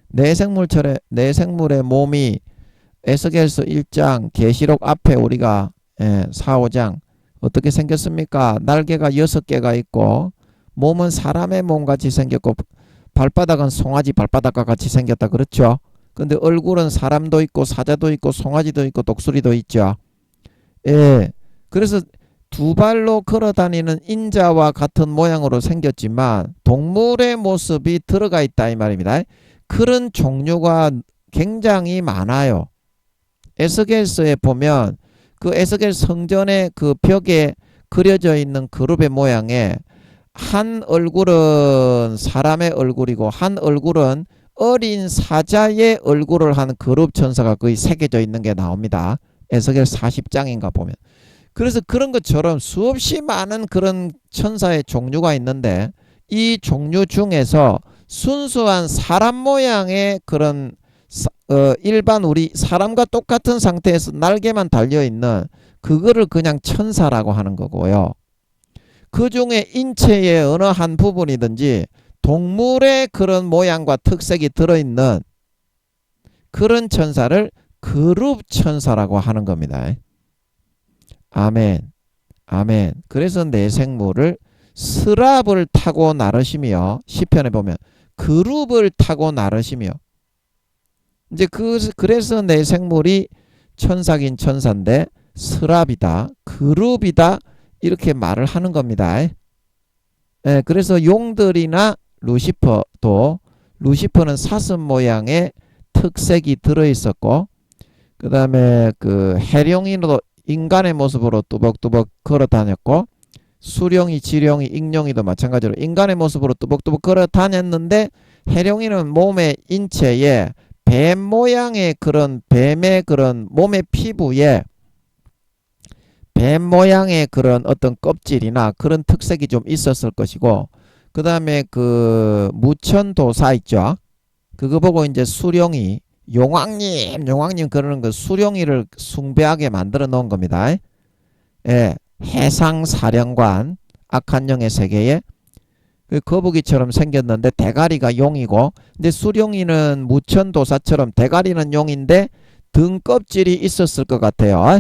내생물의 몸이 에스겔서 1장 계시록 앞에 우리가 4, 5장 어떻게 생겼습니까? 날개가 6개가 있고 몸은 사람의 몸같이 생겼고 발바닥은 송아지 발바닥과 같이 생겼다 그렇죠? 근데 얼굴은 사람도 있고 사자도 있고 송아지도 있고 독수리도 있죠. 예. 그래서 두 발로 걸어 다니는 인자와 같은 모양으로 생겼지만 동물의 모습이 들어가 있다 이 말입니다. 그런 종류가 굉장히 많아요. 에스겔서에 보면 그 에스겔 성전의 그 벽에 그려져 있는 그룹의 모양에 한 얼굴은 사람의 얼굴이고 한 얼굴은 어린 사자의 얼굴을 한 그룹 천사가 거의 새겨져 있는 게 나옵니다. 에스겔 40장인가 보면. 그래서 그런 것처럼 수없이 많은 그런 천사의 종류가 있는데 이 종류 중에서 순수한 사람 모양의 그런 일반 우리 사람과 똑같은 상태에서 날개만 달려있는 그거를 그냥 천사라고 하는 거고요. 그 중에 인체의 어느 한 부분이든지 동물의 그런 모양과 특색이 들어있는 그런 천사를 그룹 천사라고 하는 겁니다. 아멘. 아멘. 그래서 내생물을 스랍을 타고 나르시며 시편에 보면 그룹을 타고 나르시며 이제 그래서 내생물이 천사긴 천사인데 스랍이다 그룹이다 이렇게 말을 하는 겁니다. 예, 그래서 용들이나 루시퍼는 사슴 모양의 특색이 들어있었고 그 다음에 그 해룡이도 인간의 모습으로 뚜벅뚜벅 걸어 다녔고 수룡이 지룡이 익룡이도 마찬가지로 인간의 모습으로 뚜벅뚜벅 걸어 다녔는데 해룡이는 몸의 인체에 뱀 모양의 그런 뱀의 그런 몸의 피부에 뱀 모양의 그런 어떤 껍질이나 그런 특색이 좀 있었을 것이고 그 다음에 그 무천도사 있죠. 그거 보고 이제 수룡이 용왕님 그러는 그 수룡이를 숭배하게 만들어 놓은 겁니다. 예, 해상사령관 악한 영의 세계에 그 거북이처럼 생겼는데 대가리가 용이고 근데 수룡이는 무천도사처럼 대가리는 용인데 등 껍질이 있었을 것 같아요.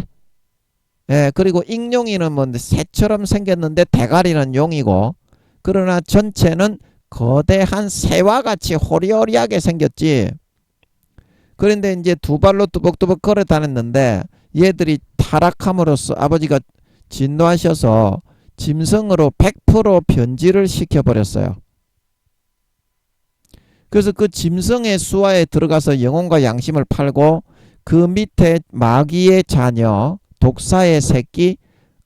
예, 그리고 익룡이는 뭐 새처럼 생겼는데 대가리는 용이고 그러나 전체는 거대한 새와 같이 호리호리하게 생겼지. 그런데 이제 두 발로 뚜벅뚜벅 걸어 다녔는데 얘들이 타락함으로써 아버지가 진노하셔서 짐승으로 100% 변질을 시켜버렸어요. 그래서 그 짐승의 수하에 들어가서 영혼과 양심을 팔고 그 밑에 마귀의 자녀 독사의 새끼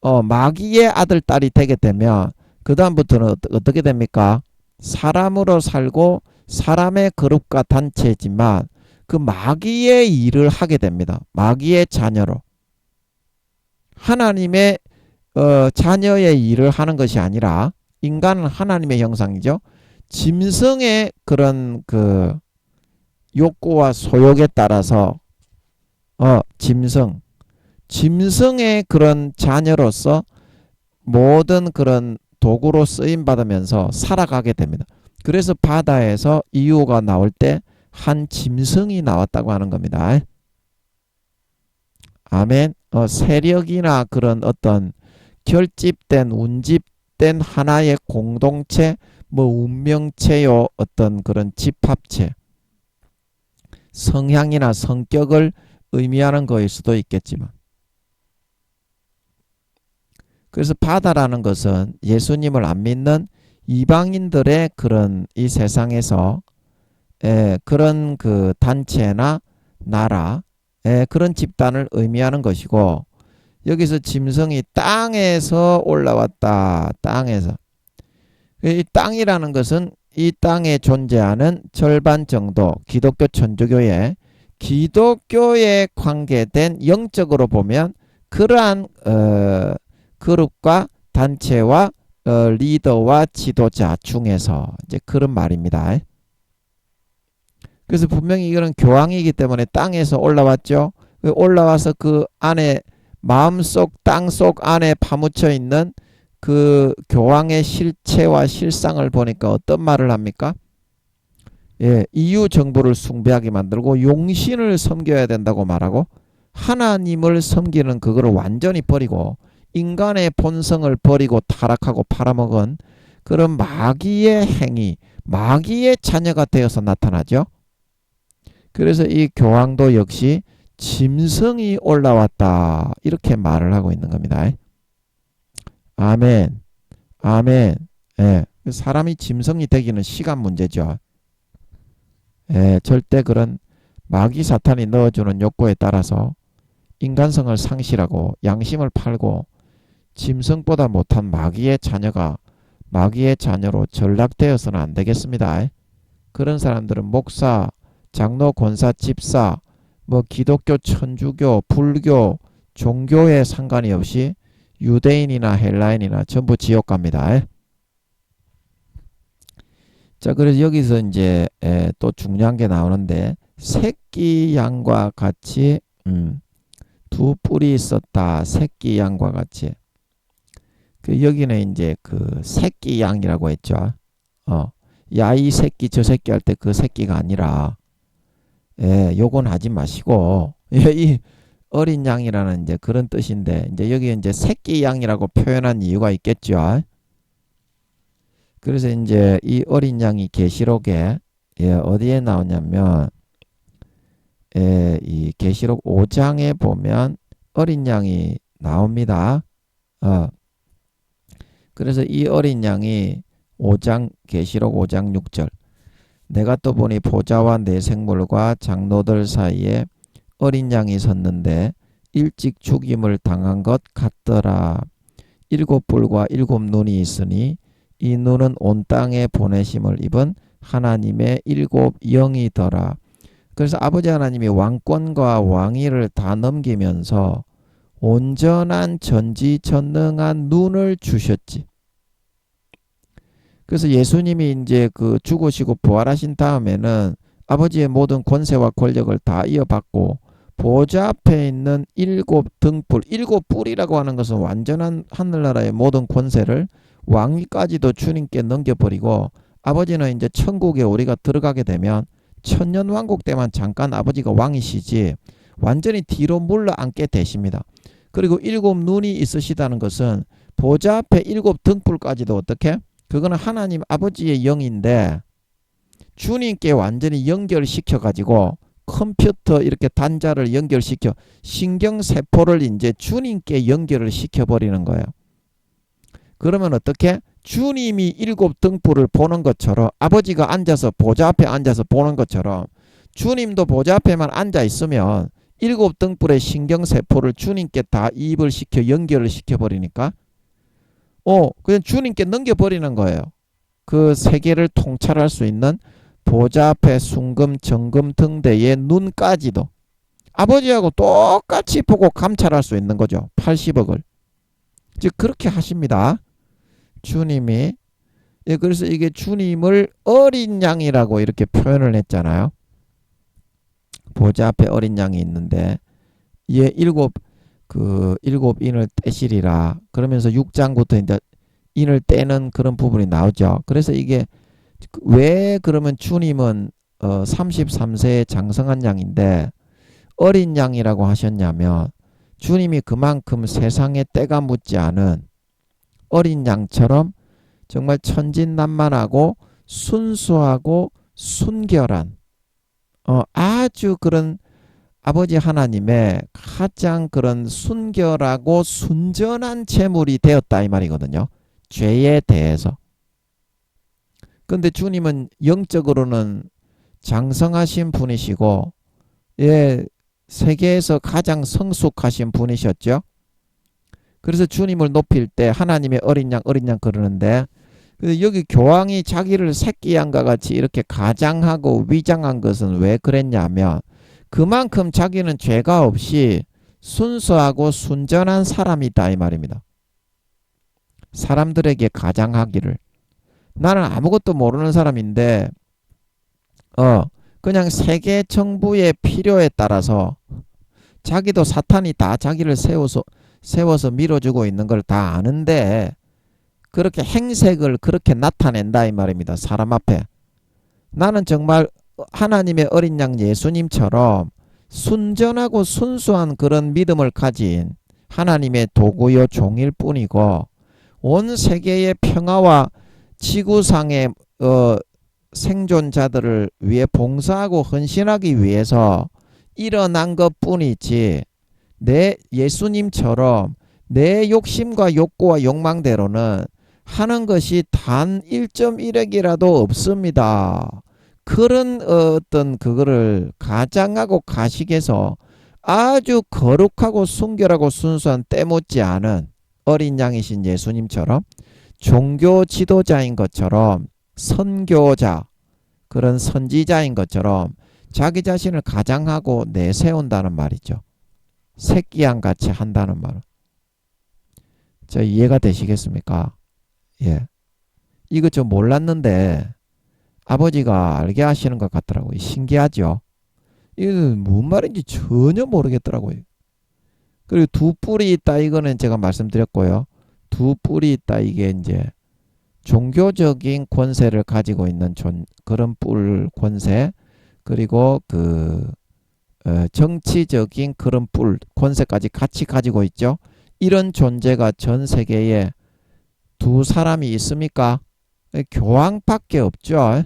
마귀의 아들 딸이 되게 되면 그 다음부터는 어떻게 됩니까? 사람으로 살고 사람의 그룹과 단체지만 그 마귀의 일을 하게 됩니다. 마귀의 자녀로 하나님의 자녀의 일을 하는 것이 아니라 인간은 하나님의 형상이죠. 짐승의 그런 그 욕구와 소욕에 따라서 짐승의 그런 자녀로서 모든 그런 도구로 쓰임 받으면서 살아가게 됩니다. 그래서 바다에서 이유가 나올 때 한 짐승이 나왔다고 하는 겁니다. 아멘. 세력이나 그런 어떤 결집된 운집된 하나의 공동체 뭐 운명체요 어떤 그런 집합체 성향이나 성격을 의미하는 거일 수도 있겠지만 그래서 바다라는 것은 예수님을 안 믿는 이방인들의 그런 이 세상에서 그런 그 단체나 나라 그런 집단을 의미하는 것이고 여기서 짐승이 땅에서 올라왔다. 땅에서. 이 땅이라는 것은 이 땅에 존재하는 절반 정도 기독교 천주교에 관계된 영적으로 보면 그러한 그룹과 단체와 리더와 지도자 중에서 이제 그런 말입니다. 그래서 분명히 이거는 교황이기 때문에 땅에서 올라왔죠. 올라와서 그 안에 마음속 땅속 안에 파묻혀 있는 그 교황의 실체와 실상을 보니까 어떤 말을 합니까? 예, EU 정부를 숭배하게 만들고 용신을 섬겨야 된다고 말하고 하나님을 섬기는 그거를 완전히 버리고 인간의 본성을 버리고 타락하고 팔아먹은 그런 마귀의 행위, 마귀의 자녀가 되어서 나타나죠. 그래서 이 교황도 역시 짐승이 올라왔다 이렇게 말을 하고 있는 겁니다. 아멘, 아멘. 예, 사람이 짐승이 되기는 시간 문제죠. 예, 절대 그런 마귀 사탄이 넣어주는 욕구에 따라서 인간성을 상실하고 양심을 팔고 짐승보다 못한 마귀의 자녀가 마귀의 자녀로 전락되어서는 안 되겠습니다. 그런 사람들은 목사, 장로, 권사, 집사, 뭐 기독교, 천주교, 불교, 종교에 상관이 없이 유대인이나 헬라인이나 전부 지옥 갑니다. 자, 그래서 여기서 이제 또 중요한 게 나오는데 새끼 양과 같이 두 뿔이 있었다. 새끼 양과 같이. 그 여기는 이제 그 새끼 양이라고 했죠. 야, 이 새끼 저 새끼 할 때 그 새끼가 아니라 요건 하지 마시고 이 어린 양이라는 이제 그런 뜻인데 이제 여기 이제 새끼 양이라고 표현한 이유가 있겠죠. 그래서 이제 이 어린 양이 계시록에 어디에 나오냐면 이 계시록 5장에 보면 어린 양이 나옵니다. 그래서 이 어린 양이 5장 계시록 5장 6절 내가 또 보니 보좌와 네 생물과 장로들 사이에 어린 양이 섰는데 일찍 죽임을 당한 것 같더라. 7뿔과 7눈이 있으니 이 눈은 온 땅에 보내심을 입은 하나님의 7 영이더라. 그래서 아버지 하나님이 왕권과 왕위를 다 넘기면서 온전한 전지전능한 눈을 주셨지. 그래서 예수님이 이제 그 죽으시고 부활하신 다음에는 아버지의 모든 권세와 권력을 다 이어받고 보좌 앞에 있는 7 등불, 7뿔이라고 하는 것은 완전한 하늘나라의 모든 권세를 왕위까지도 주님께 넘겨버리고 아버지는 이제 천국에 우리가 들어가게 되면 천년왕국 때만 잠깐 아버지가 왕이시지 완전히 뒤로 물러앉게 되십니다. 그리고 7 눈이 있으시다는 것은 보좌 앞에 7 등불까지도 어떻게? 그거는 하나님 아버지의 영인데 주님께 완전히 연결시켜 가지고 컴퓨터 이렇게 단자를 연결시켜 신경세포를 이제 주님께 연결을 시켜버리는 거예요. 그러면 어떻게? 주님이 7 등불을 보는 것처럼 아버지가 앉아서 보좌 앞에 앉아서 보는 것처럼 주님도 보좌 앞에만 앉아 있으면 7 등불의 신경세포를 주님께 다 이입을 시켜 연결을 시켜버리니까 그냥 주님께 넘겨버리는 거예요. 그 세계를 통찰할 수 있는 보좌 앞에 순금, 정금 등대의 눈까지도 아버지하고 똑같이 보고 감찰할 수 있는 거죠. 80억을. 즉 그렇게 하십니다. 주님이. 그래서 이게 주님을 어린 양이라고 이렇게 표현을 했잖아요. 보좌 앞에 어린 양이 있는데 얘 7 인을 떼시리라. 그러면서 6장부터 이제 인을 떼는 그런 부분이 나오죠. 그래서 이게 왜 그러면 주님은 33세의 장성한 양인데 어린 양이라고 하셨냐면 주님이 그만큼 세상에 때가 묻지 않은 어린 양처럼 정말 천진난만하고 순수하고 순결한 아주 그런 아버지 하나님의 가장 그런 순결하고 순전한 제물이 되었다 이 말이거든요. 죄에 대해서. 근데 주님은 영적으로는 장성하신 분이시고 세계에서 가장 성숙하신 분이셨죠. 그래서 주님을 높일 때 하나님의 어린 양 그러는데 여기 교황이 자기를 새끼 양과 같이 이렇게 가장하고 위장한 것은 왜 그랬냐면 그만큼 자기는 죄가 없이 순수하고 순전한 사람이다 이 말입니다. 사람들에게 가장하기를 나는 아무것도 모르는 사람인데 그냥 세계 정부의 필요에 따라서 자기도 사탄이 다 자기를 세워서 밀어주고 있는 걸 다 아는데 그렇게 행색을 그렇게 나타낸다 이 말입니다. 사람 앞에. 나는 정말 하나님의 어린 양 예수님처럼 순전하고 순수한 그런 믿음을 가진 하나님의 도구요 종일 뿐이고 온 세계의 평화와 지구상의 생존자들을 위해 봉사하고 헌신하기 위해서 일어난 것 뿐이지 내 예수님처럼 내 욕심과 욕구와 욕망대로는 하는 것이 단 1.1핵이라도 없습니다. 그런 어떤 그거를 가장하고 가식해서 아주 거룩하고 순결하고 순수한 때 못지 않은 어린 양이신 예수님처럼 종교 지도자인 것처럼 선교자 그런 선지자인 것처럼 자기 자신을 가장하고 내세운다는 말이죠. 새끼양 같이 한다는 말은. 저 이해가 되시겠습니까? 예. 이거 좀 몰랐는데 아버지가 알게 하시는 것 같더라고요. 신기하죠? 이거 무슨 말인지 전혀 모르겠더라고요. 그리고 두 뿔이 있다 이거는 제가 말씀드렸고요. 두 뿔이 있다 이게 이제 종교적인 권세를 가지고 있는 그런 뿔 권세 그리고 정치적인 그런 뿔 권세까지 같이 가지고 있죠. 이런 존재가 전 세계에 두 사람이 있습니까? 교황밖에 없죠.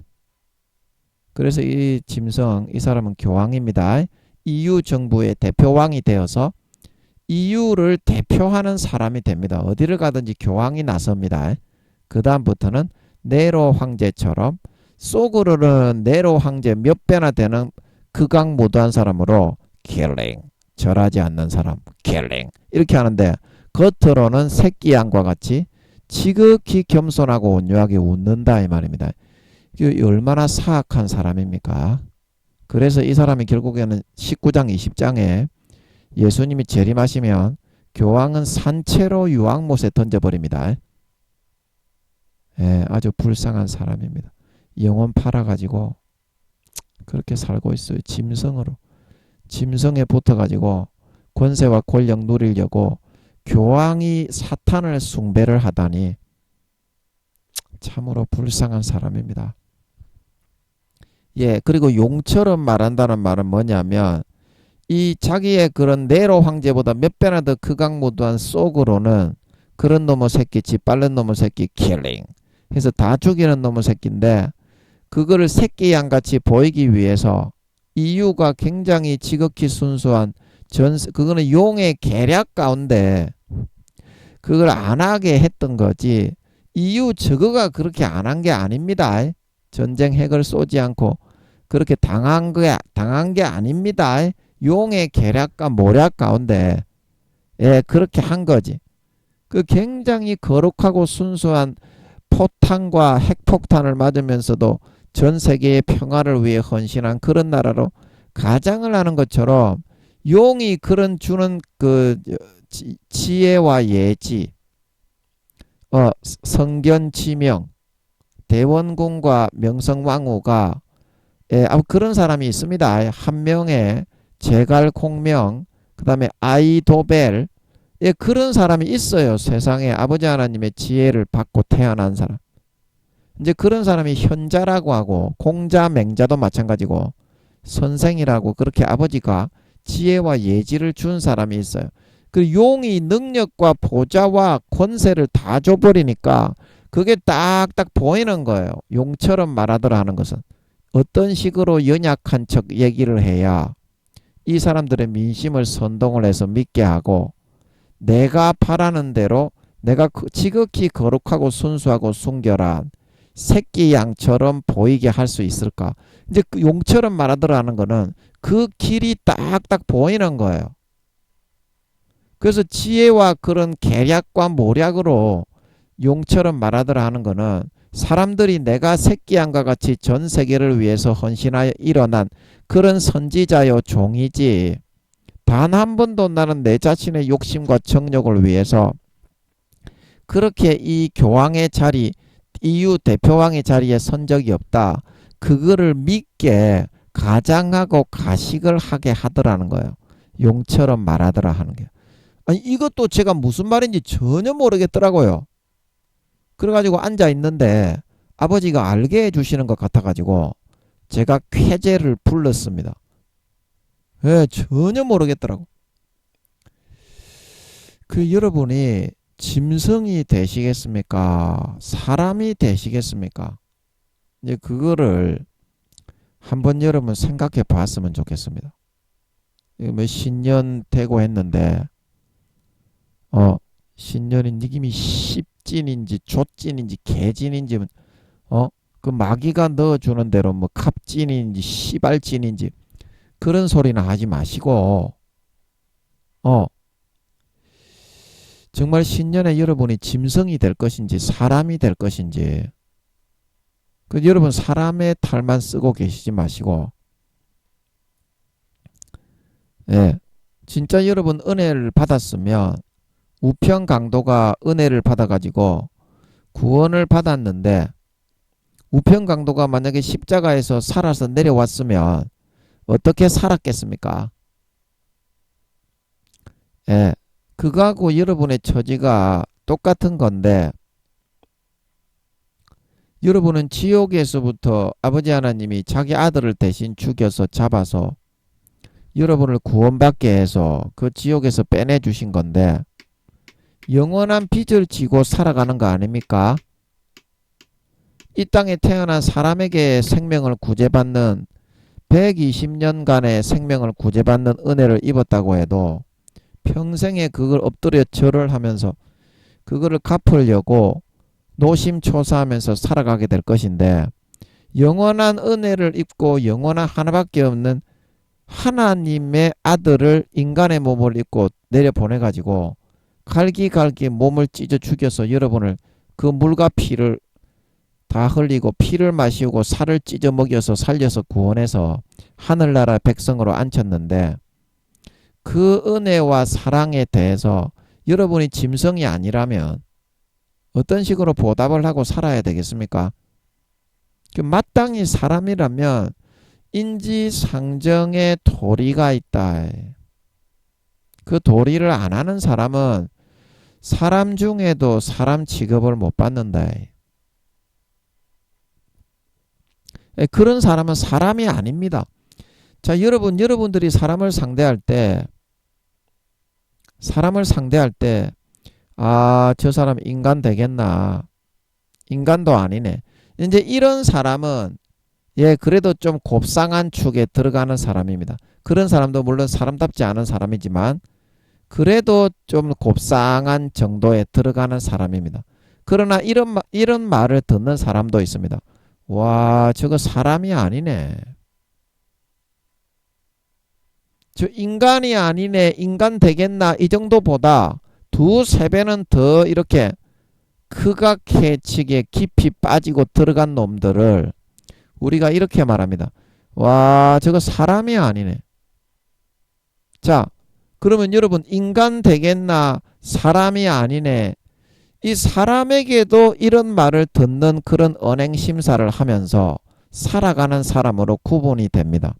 그래서 이 짐승 이 사람은 교황입니다. EU 정부의 대표왕이 되어서 EU를 대표하는 사람이 됩니다. 어디를 가든지 교황이 나섭니다. 그 다음부터는 네로 황제처럼 속으로는 네로 황제 몇 배나 되는 극악무도한 사람으로 킬링 절하지 않는 사람 킬링 이렇게 하는데 겉으로는 새끼 양과 같이 지극히 겸손하고 온유하게 웃는다 이 말입니다. 이게 얼마나 사악한 사람입니까? 그래서 이 사람이 결국에는 19장 20장에 예수님이 재림하시면 교황은 산채로 유황못에 던져버립니다. 예, 아주 불쌍한 사람입니다. 영혼 팔아가지고 그렇게 살고 있어요. 짐승으로. 짐승에 붙어가지고 권세와 권력 누리려고 교황이 사탄을 숭배를 하다니 참으로 불쌍한 사람입니다. 예, 그리고 용처럼 말한다는 말은 뭐냐면 이 자기의 그런 네로 황제보다 몇 배나 더 극악무도한 속으로는 그런 놈의 새끼, 짓밟는 놈의 새끼 킬링 해서 다 죽이는 놈의 새끼인데 그거를 새끼 양같이 보이기 위해서 이유가 굉장히 지극히 순수한 그거는 용의 계략 가운데 그걸 안 하게 했던 거지 이유 저거가 그렇게 안 한 게 아닙니다. 전쟁 핵을 쏘지 않고 그렇게 당한 게 아닙니다. 용의 계략과 모략 가운데 예, 그렇게 한 거지. 그 굉장히 거룩하고 순수한 포탄과 핵폭탄을 맞으면서도 전 세계의 평화를 위해 헌신한 그런 나라로 가장을 하는 것처럼 용이 그런 주는 그 지혜와 예지, 성견지명, 대원군과 명성왕후가 그런 사람이 있습니다. 한 명의 제갈공명, 그 다음에 아이도벨, 그런 사람이 있어요. 세상에 아버지 하나님의 지혜를 받고 태어난 사람. 이제 그런 사람이 현자라고 하고 공자, 맹자도 마찬가지고 선생이라고 그렇게 아버지가 지혜와 예지를 준 사람이 있어요. 그 용이 능력과 보좌와 권세를 다 줘버리니까 그게 딱딱 보이는 거예요. 용처럼 말하더라 하는 것은 어떤 식으로 연약한 척 얘기를 해야 이 사람들의 민심을 선동을 해서 믿게 하고 내가 바라는 대로 내가 지극히 거룩하고 순수하고 순결한 새끼 양처럼 보이게 할 수 있을까? 이제 그 용처럼 말하더라는 거는 그 길이 딱딱 보이는 거예요. 그래서 지혜와 그런 계략과 모략으로 용처럼 말하더라 하는 거는 사람들이 내가 새끼 양과 같이 전 세계를 위해서 헌신하여 일어난 그런 선지자요 종이지 단 한 번도 나는 내 자신의 욕심과 정욕을 위해서 그렇게 이 교황의 자리 EU 대표왕의 자리에 선 적이 없다. 그거를 믿게 가장하고 가식을 하게 하더라는 거예요. 용처럼 말하더라 하는 게. 아니 이것도 제가 무슨 말인지 전혀 모르겠더라고요. 그래가지고 앉아 있는데 아버지가 알게 해주시는 것 같아가지고 제가 쾌재를 불렀습니다. 예, 전혀 모르겠더라고. 그 여러분이 짐승이 되시겠습니까? 사람이 되시겠습니까? 이제 그거를 한번 여러분 생각해 봤으면 좋겠습니다. 뭐 신년 되고 했는데 신년이 느낌이 십진인지 좆진인지 개진인지 그 마귀가 넣어주는 대로 뭐 갑진인지 시발진인지 그런 소리는 하지 마시고 정말 신년에 여러분이 짐승이 될 것인지 사람이 될 것인지 그 여러분 사람의 탈만 쓰고 계시지 마시고 예, 진짜 여러분 은혜를 받았으면 우편 강도가 은혜를 받아가지고 구원을 받았는데 우편 강도가 만약에 십자가에서 살아서 내려왔으면 어떻게 살았겠습니까? 예, 그거하고 여러분의 처지가 똑같은 건데 여러분은 지옥에서부터 아버지 하나님이 자기 아들을 대신 죽여서 잡아서 여러분을 구원받게 해서 그 지옥에서 빼내주신 건데 영원한 빚을 지고 살아가는 거 아닙니까? 이 땅에 태어난 사람에게 생명을 구제받는 120년간의 생명을 구제받는 은혜를 입었다고 해도 평생에 그걸 엎드려 절을 하면서 그거를 갚으려고 노심초사하면서 살아가게 될 것인데 영원한 은혜를 입고 영원한 하나밖에 없는 하나님의 아들을 인간의 몸을 입고 내려보내가지고 갈기갈기 몸을 찢어 죽여서 여러분을 그 물과 피를 다 흘리고 피를 마시고 살을 찢어 먹여서 살려서 구원해서 하늘나라 백성으로 앉혔는데 그 은혜와 사랑에 대해서 여러분이 짐승이 아니라면 어떤 식으로 보답을 하고 살아야 되겠습니까? 마땅히 사람이라면 인지상정의 도리가 있다. 그 도리를 안 하는 사람은 사람 중에도 사람 취급을 못 받는다. 그런 사람은 사람이 아닙니다. 자, 여러분들이 사람을 상대할 때 저 사람 인간 되겠나? 인간도 아니네. 이제 이런 사람은 그래도 좀 곱상한 축에 들어가는 사람입니다. 그런 사람도 물론 사람답지 않은 사람이지만 그래도 좀 곱상한 정도에 들어가는 사람입니다. 그러나 이런 말을 듣는 사람도 있습니다. 와, 저거 사람이 아니네. 저 인간이 아니네. 인간 되겠나? 이 정도보다 두세 배는 더 이렇게 극악해치게 깊이 빠지고 들어간 놈들을 우리가 이렇게 말합니다. 와, 저거 사람이 아니네. 자, 그러면 여러분 인간 되겠나? 사람이 아니네. 이 사람에게도 이런 말을 듣는 그런 언행심사를 하면서 살아가는 사람으로 구분이 됩니다.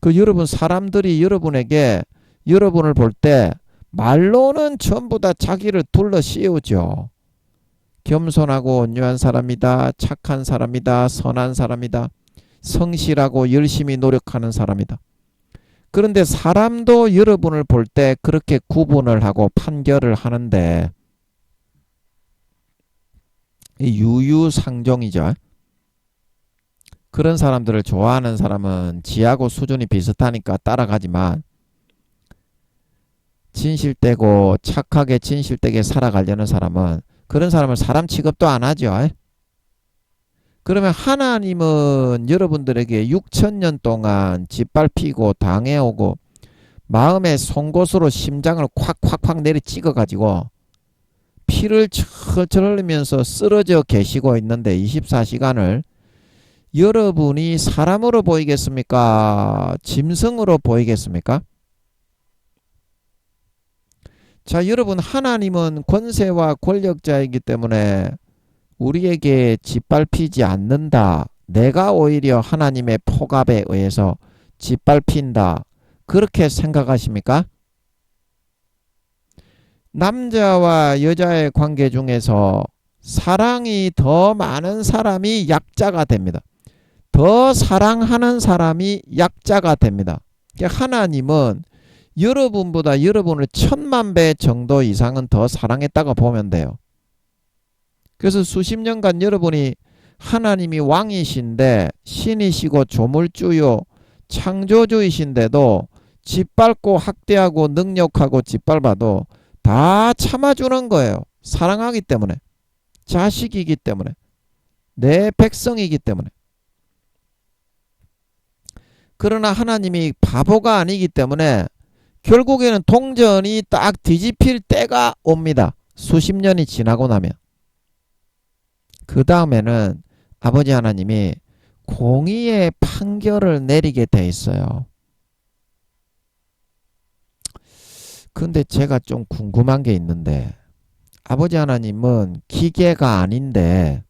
그 여러분 사람들이 여러분에게 여러분을 볼 때 말로는 전부 다 자기를 둘러 씌우죠. 겸손하고 온유한 사람이다. 착한 사람이다. 선한 사람이다. 성실하고 열심히 노력하는 사람이다. 그런데 사람도 여러분을 볼 때 그렇게 구분을 하고 판결을 하는데 유유상종이죠. 그런 사람들을 좋아하는 사람은 지하고 수준이 비슷하니까 따라가지만 진실되고 착하게 진실되게 살아가려는 사람은 그런 사람을 사람 취급도 안 하죠. 그러면 하나님은 여러분들에게 6천년 동안 짓밟히고 당해오고 마음의 송곳으로 심장을 콱콱콱 내리 찍어가지고 피를 철철 흘리면서 쓰러져 계시고 있는데 24시간을 여러분이 사람으로 보이겠습니까? 짐승으로 보이겠습니까? 자, 여러분 하나님은 권세와 권력자이기 때문에 우리에게 짓밟히지 않는다. 내가 오히려 하나님의 폭압에 의해서 짓밟힌다. 그렇게 생각하십니까? 남자와 여자의 관계 중에서 사랑이 더 많은 사람이 약자가 됩니다. 더 사랑하는 사람이 약자가 됩니다. 하나님은 여러분보다 여러분을 1000만 배 정도 이상은 더 사랑했다고 보면 돼요. 그래서 수십 년간 여러분이 하나님이 왕이신데 신이시고 조물주요 창조주이신데도 짓밟고 학대하고 능욕하고 짓밟아도 다 참아주는 거예요. 사랑하기 때문에. 자식이기 때문에. 내 백성이기 때문에. 그러나 하나님이 바보가 아니기 때문에 결국에는 동전이 딱 뒤집힐 때가 옵니다. 수십 년이 지나고 나면. 그 다음에는 아버지 하나님이 공의의 판결을 내리게 돼 있어요. 근데 제가 좀 궁금한 게 있는데 아버지 하나님은 기계가 아닌데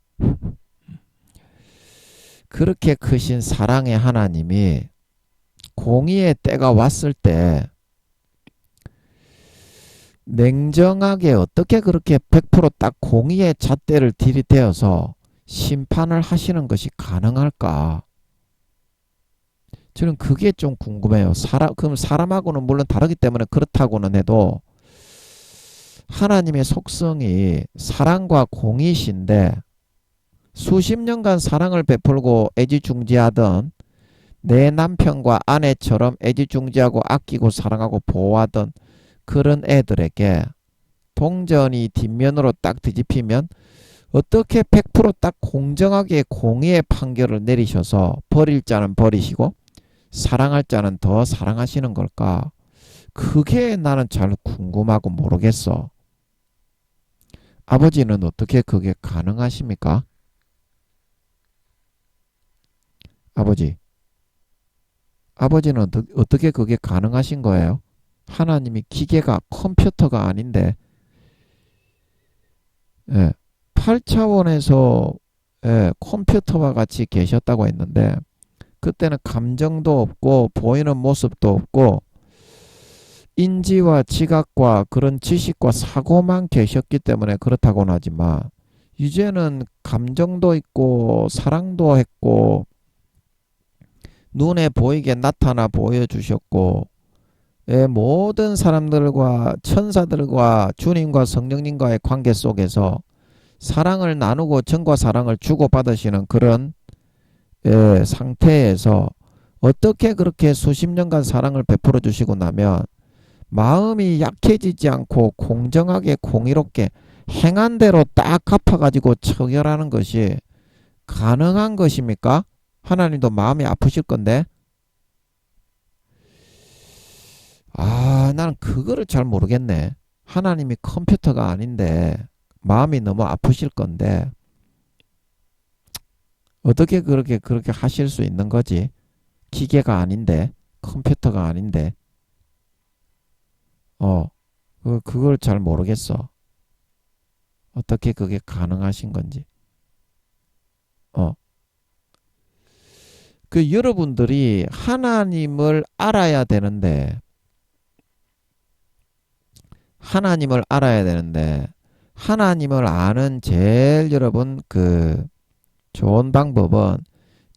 그렇게 크신 사랑의 하나님이 공의의 때가 왔을 때 냉정하게 어떻게 그렇게 100% 딱 공의의 잣대를 들이대어서 심판을 하시는 것이 가능할까? 저는 그게 좀 궁금해요. 그럼 사람하고는 물론 다르기 때문에 그렇다고는 해도 하나님의 속성이 사랑과 공의신데 수십 년간 사랑을 베풀고 애지중지하던 내 남편과 아내처럼 애지중지하고 아끼고 사랑하고 보호하던 그런 애들에게 동전이 뒷면으로 딱 뒤집히면 어떻게 100%딱 공정하게 공의의 판결을 내리셔서 버릴 자는 버리시고 사랑할 자는 더 사랑하시는 걸까? 그게 나는 잘 궁금하고 모르겠어. 아버지는 어떻게 그게 가능하십니까? 아버지는 어떻게 그게 가능하신 거예요? 하나님이 기계가 컴퓨터가 아닌데 8차원에서 컴퓨터와 같이 계셨다고 했는데 그때는 감정도 없고 보이는 모습도 없고 인지와 지각과 그런 지식과 사고만 계셨기 때문에 그렇다고는 하지만 이제는 감정도 있고 사랑도 했고 눈에 보이게 나타나 보여주셨고 모든 사람들과 천사들과 주님과 성령님과의 관계 속에서 사랑을 나누고 정과 사랑을 주고받으시는 그런 상태에서 어떻게 그렇게 수십 년간 사랑을 베풀어 주시고 나면 마음이 약해지지 않고 공정하게 공의롭게 행한 대로 딱 갚아가지고 처결하는 것이 가능한 것입니까? 하나님도 마음이 아프실 건데 나는 그거를 잘 모르겠네. 하나님이 컴퓨터가 아닌데 마음이 너무 아프실 건데 어떻게 그렇게 하실 수 있는 거지? 기계가 아닌데 컴퓨터가 아닌데 그걸 잘 모르겠어. 어떻게 그게 가능하신 건지. 여러분들이 하나님을 알아야 되는데 하나님을 아는 제일 여러분 좋은 방법은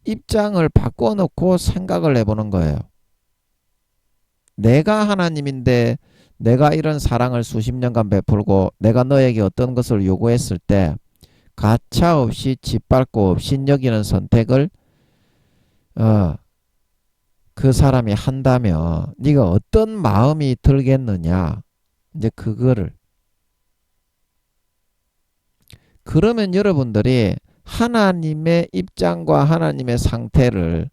입장을 바꿔놓고 생각을 해보는 거예요. 내가 하나님인데 내가 이런 사랑을 수십 년간 베풀고 내가 너에게 어떤 것을 요구했을 때 가차없이 짓밟고 신여기는 선택을 그 사람이 한다면 네가 어떤 마음이 들겠느냐. 이제 그거를 그러면 여러분들이 하나님의 입장과 하나님의 상태를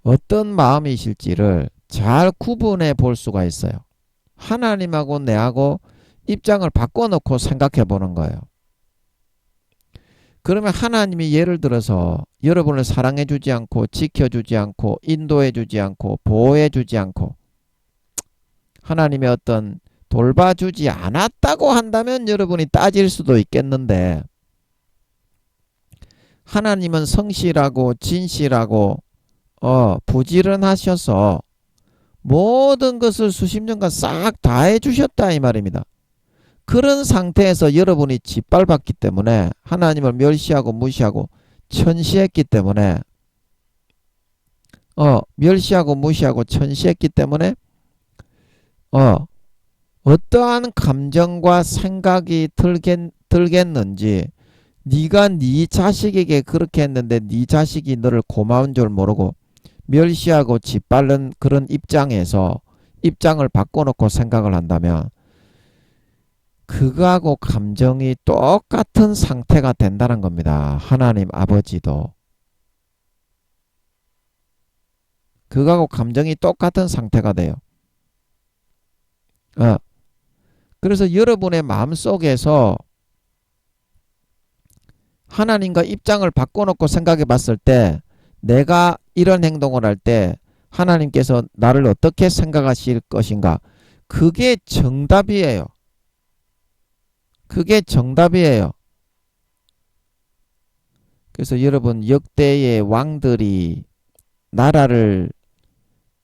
어떤 마음이실지를 잘 구분해 볼 수가 있어요. 하나님하고 내하고 입장을 바꿔놓고 생각해 보는 거예요. 그러면 하나님이 예를 들어서 여러분을 사랑해 주지 않고 지켜주지 않고 인도해 주지 않고 보호해 주지 않고 하나님의 어떤 돌봐주지 않았다고 한다면 여러분이 따질 수도 있겠는데 하나님은 성실하고 진실하고 부지런하셔서 모든 것을 수십 년간 싹 다 해주셨다 이 말입니다. 그런 상태에서 여러분이 짓밟았기 때문에 하나님을 멸시하고 무시하고 천시했기 때문에 멸시하고 무시하고 천시했기 때문에 어떠한 감정과 생각이 들겠는지 네가 네 자식에게 그렇게 했는데 네 자식이 너를 고마운 줄 모르고 멸시하고 짓밟는 그런 입장에서 입장을 바꿔놓고 생각을 한다면 그거하고 감정이 똑같은 상태가 된다는 겁니다. 하나님 아버지도 그거하고 감정이 똑같은 상태가 돼요. 그래서 여러분의 마음속에서 하나님과 입장을 바꿔놓고 생각해 봤을 때 내가 이런 행동을 할 때 하나님께서 나를 어떻게 생각하실 것인가? 그게 정답이에요. 그게 정답이에요. 그래서 여러분 역대의 왕들이 나라를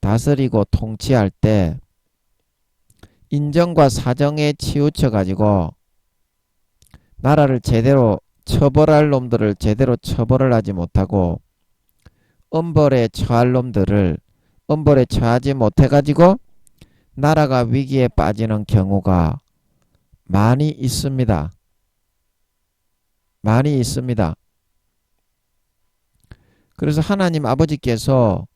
다스리고 통치할 때 인정과 사정에 치우쳐 가지고 나라를 제대로 처벌할 놈들을 제대로 처벌을 하지 못하고 엄벌에 처할 놈들을 엄벌에 처하지 못해 가지고 나라가 위기에 빠지는 경우가 많이 있습니다. 많이 있습니다. 그래서 하나님 아버지께서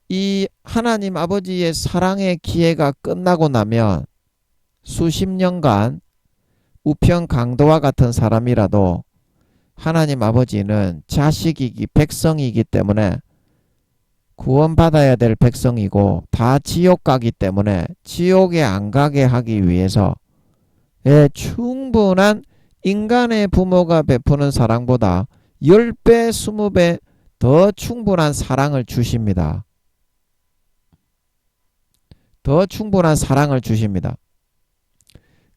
이 하나님 아버지의 사랑의 기회가 끝나고 나면 수십 년간 우편 강도와 같은 사람이라도 하나님 아버지는 자식이기 백성이기 때문에 구원받아야 될 백성이고 다 지옥 가기 때문에 지옥에 안 가게 하기 위해서 충분한 인간의 부모가 베푸는 사랑보다 10배, 20배 더 충분한 사랑을 주십니다. 더 충분한 사랑을 주십니다.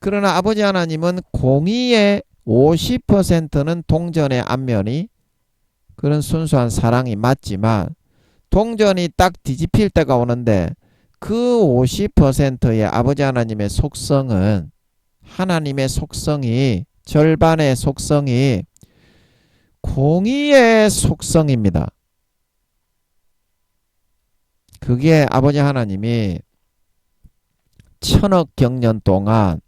그러나 아버지 하나님은 공의의 50%는 동전의 앞면이 그런 순수한 사랑이 맞지만 동전이 딱 뒤집힐 때가 오는데 그 50%의 아버지 하나님의 속성은 하나님의 속성이 절반의 속성이 공의의 속성입니다. 그게 아버지 하나님이 천억 경년 동안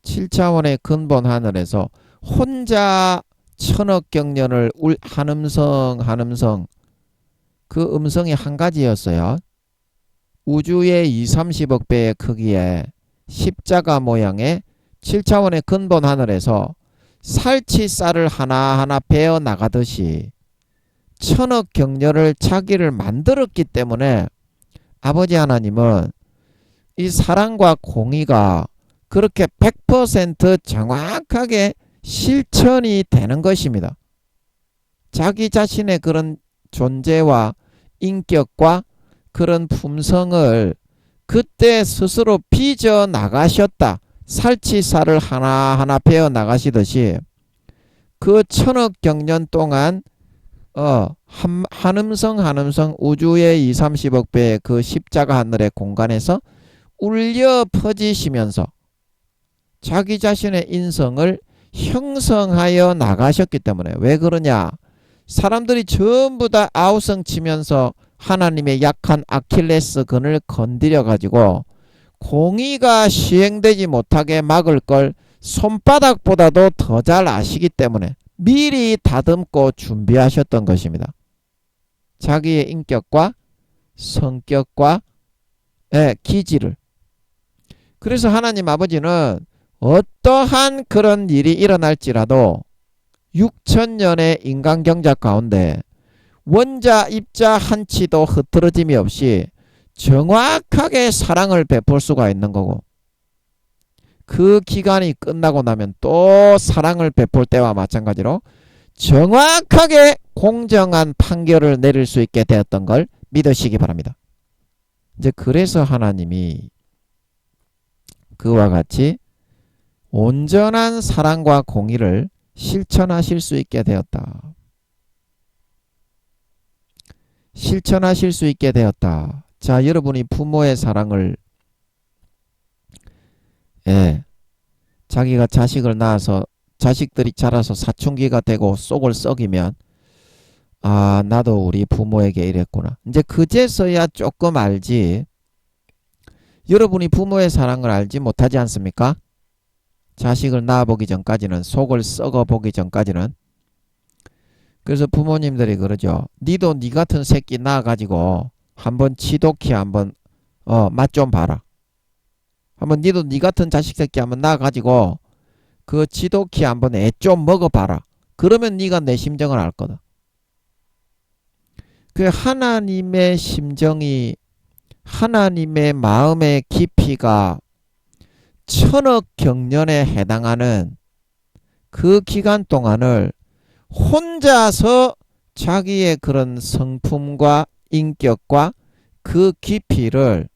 7차원의 근본 하늘에서 혼자 천억 경년을 한음성 그 음성이 한 가지였어요. 우주의 2,30억 배의 크기의 십자가 모양의 7차원의 근본 하늘에서 살치살을 하나하나 베어 나가듯이 천억 경년을 자기를 만들었기 때문에 아버지 하나님은 이 사랑과 공의가 그렇게 100% 정확하게 실천이 되는 것입니다. 자기 자신의 그런 존재와 인격과 그런 품성을 그때 스스로 빚어 나가셨다. 살치살을 하나하나 베어 나가시듯이 그 천억 경년 동안 한음성 우주의 2,30억 배의 그 십자가 하늘의 공간에서 울려 퍼지시면서 자기 자신의 인성을 형성하여 나가셨기 때문에 왜 그러냐? 사람들이 전부 다 아우성 치면서 하나님의 약한 아킬레스건을 건드려 가지고 공의가 시행되지 못하게 막을 걸 손바닥보다도 더 잘 아시기 때문에 미리 다듬고 준비하셨던 것입니다. 자기의 인격과 성격과 기질을. 그래서 하나님 아버지는 어떠한 그런 일이 일어날지라도 6,000년의 인간 경작 가운데 원자 입자 한치도 흐트러짐이 없이 정확하게 사랑을 베풀 수가 있는 거고 그 기간이 끝나고 나면 또 사랑을 베풀 때와 마찬가지로 정확하게 공정한 판결을 내릴 수 있게 되었던 걸 믿으시기 바랍니다. 이제 그래서 하나님이 그와 같이 온전한 사랑과 공의를 실천하실 수 있게 되었다. 실천하실 수 있게 되었다. 자, 여러분이 부모의 사랑을 자기가 자식을 낳아서 자식들이 자라서 사춘기가 되고 속을 썩이면 아, 나도 우리 부모에게 이랬구나. 이제 그제서야 조금 알지. 여러분이 부모의 사랑을 알지 못하지 않습니까? 자식을 낳아보기 전까지는, 속을 썩어보기 전까지는. 그래서 부모님들이 그러죠. 니도 니 같은 새끼 낳아가지고 한번 지독히 한번 맛 좀 봐라. 한번 니도 니 같은 자식 새끼 한번 낳아가지고 그 지독히 한번 애 좀 먹어봐라. 그러면 니가 내 심정을 알 거다. 그 하나님의 심정이, 하나님의 마음의 깊이가 천억 경년에 해당하는 그 기간 동안을 혼자서 자기의 그런 성품과 인격과 그 깊이를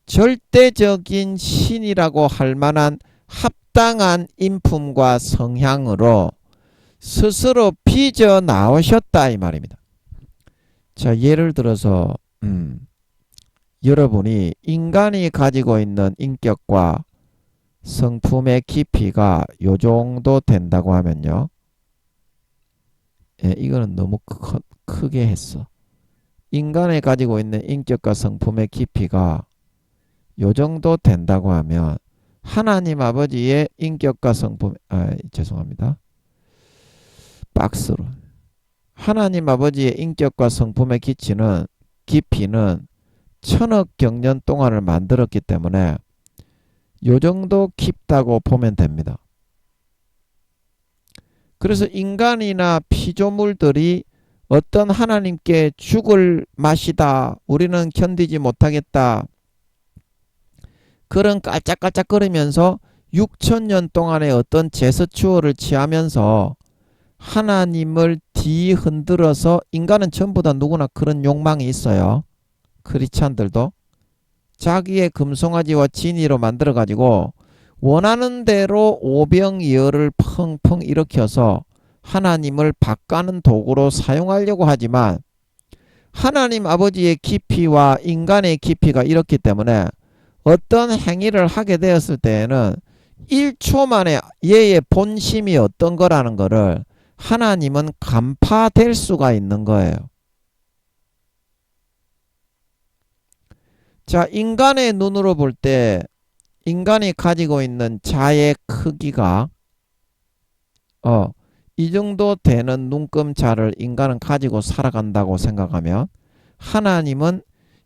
절대적인 신이라고 할 만한 합당한 인품과 성향으로 스스로 빚어 나오셨다 이 말입니다. 자, 예를 들어서 여러분이 인간이 가지고 있는 인격과 성품의 깊이가 요 정도 된다고 하면요. 이거는 너무 크게 했어. 인간이 가지고 있는 인격과 성품의 깊이가 요 정도 된다고 하면 하나님 아버지의 인격과 성품, 죄송합니다. 박스로. 하나님 아버지의 인격과 성품의 깊이는 천억 경년 동안을 만들었기 때문에 요 정도 깊다고 보면 됩니다. 그래서 인간이나 피조물들이 어떤 하나님께 죽을 맛이다, 우리는 견디지 못하겠다, 그런 깔짝깔짝거리면서 6천년 동안의 어떤 제스처를 취하면서 하나님을 뒤흔들어서, 인간은 전부 다 누구나 그런 욕망이 있어요. 크리스찬들도 자기의 금송아지와 진이로 만들어 가지고 원하는 대로 오병이어를 펑펑 일으켜서 하나님을 바꾸는 도구로 사용하려고 하지만 하나님 아버지의 깊이와 인간의 깊이가 이렇기 때문에 어떤 행위를 하게 되었을 때에는 1초 만에 얘의 본심이 어떤 거라는 거를 하나님은 간파될 수가 있는 거예요. 자, 인간의 눈으로 볼 때 인간이 가지고 있는 자의 크기가 이 정도 되는 눈금자를 인간은 가지고 살아간다고 생각하면 하나님은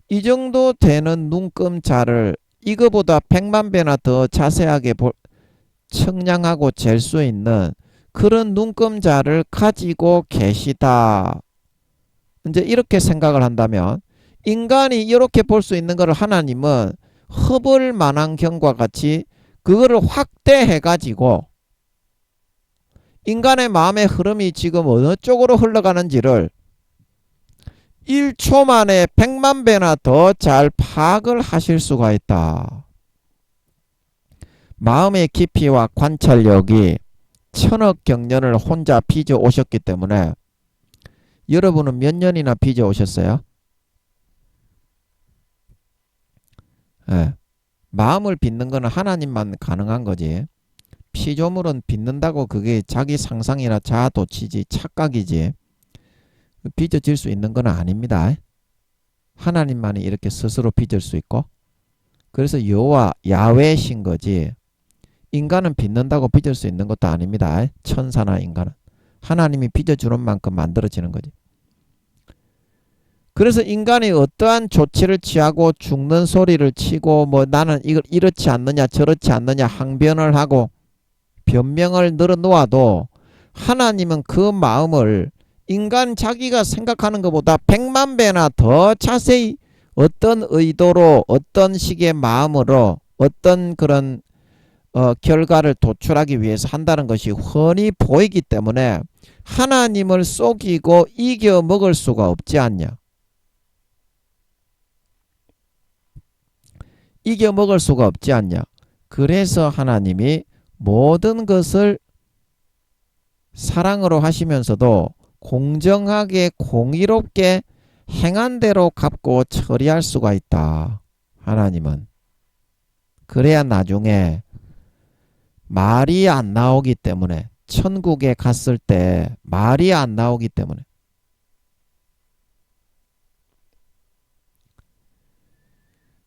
이 정도 되는 눈금자를 이거보다 100만 배나 더 자세하게 청량하고 잴 수 있는 그런 눈금자를 가지고 계시다. 이제 이렇게 생각을 한다면 인간이 이렇게 볼 수 있는 것을 하나님은 허블 만환경과 같이 그거를 확대해 가지고 인간의 마음의 흐름이 지금 어느 쪽으로 흘러가는지를 1초 만에 100만 배나 더 잘 파악을 하실 수가 있다. 마음의 깊이와 관찰력이 천억 경년을 혼자 빚어 오셨기 때문에 여러분은 몇 년이나 빚어 오셨어요? 마음을 빚는 거는 하나님만 가능한 거지. 피조물은 빚는다고 그게 자기 상상이나 자아도취지, 착각이지. 빚어질 수 있는 건 아닙니다. 하나님만이 이렇게 스스로 빚을 수 있고. 그래서 여호와 야훼신 거지. 인간은 빚는다고 빚을 수 있는 것도 아닙니다. 천사나 인간은. 하나님이 빚어주는 만큼 만들어지는 거지. 그래서 인간이 어떠한 조치를 취하고 죽는 소리를 치고 뭐 나는 이걸 이렇지 않느냐 저렇지 않느냐 항변을 하고 변명을 늘어놓아도 하나님은 그 마음을 인간 자기가 생각하는 것보다 100만 배나 더 자세히 어떤 의도로 어떤 식의 마음으로 어떤 그런 결과를 도출하기 위해서 한다는 것이 훤히 보이기 때문에 하나님을 속이고 이겨 먹을 수가 없지 않냐. 이겨 먹을 수가 없지 않냐. 그래서 하나님이 모든 것을 사랑으로 하시면서도 공정하게 공의롭게 행한 대로 갚고 처리할 수가 있다. 하나님은. 그래야 나중에 말이 안 나오기 때문에, 천국에 갔을 때 말이 안 나오기 때문에.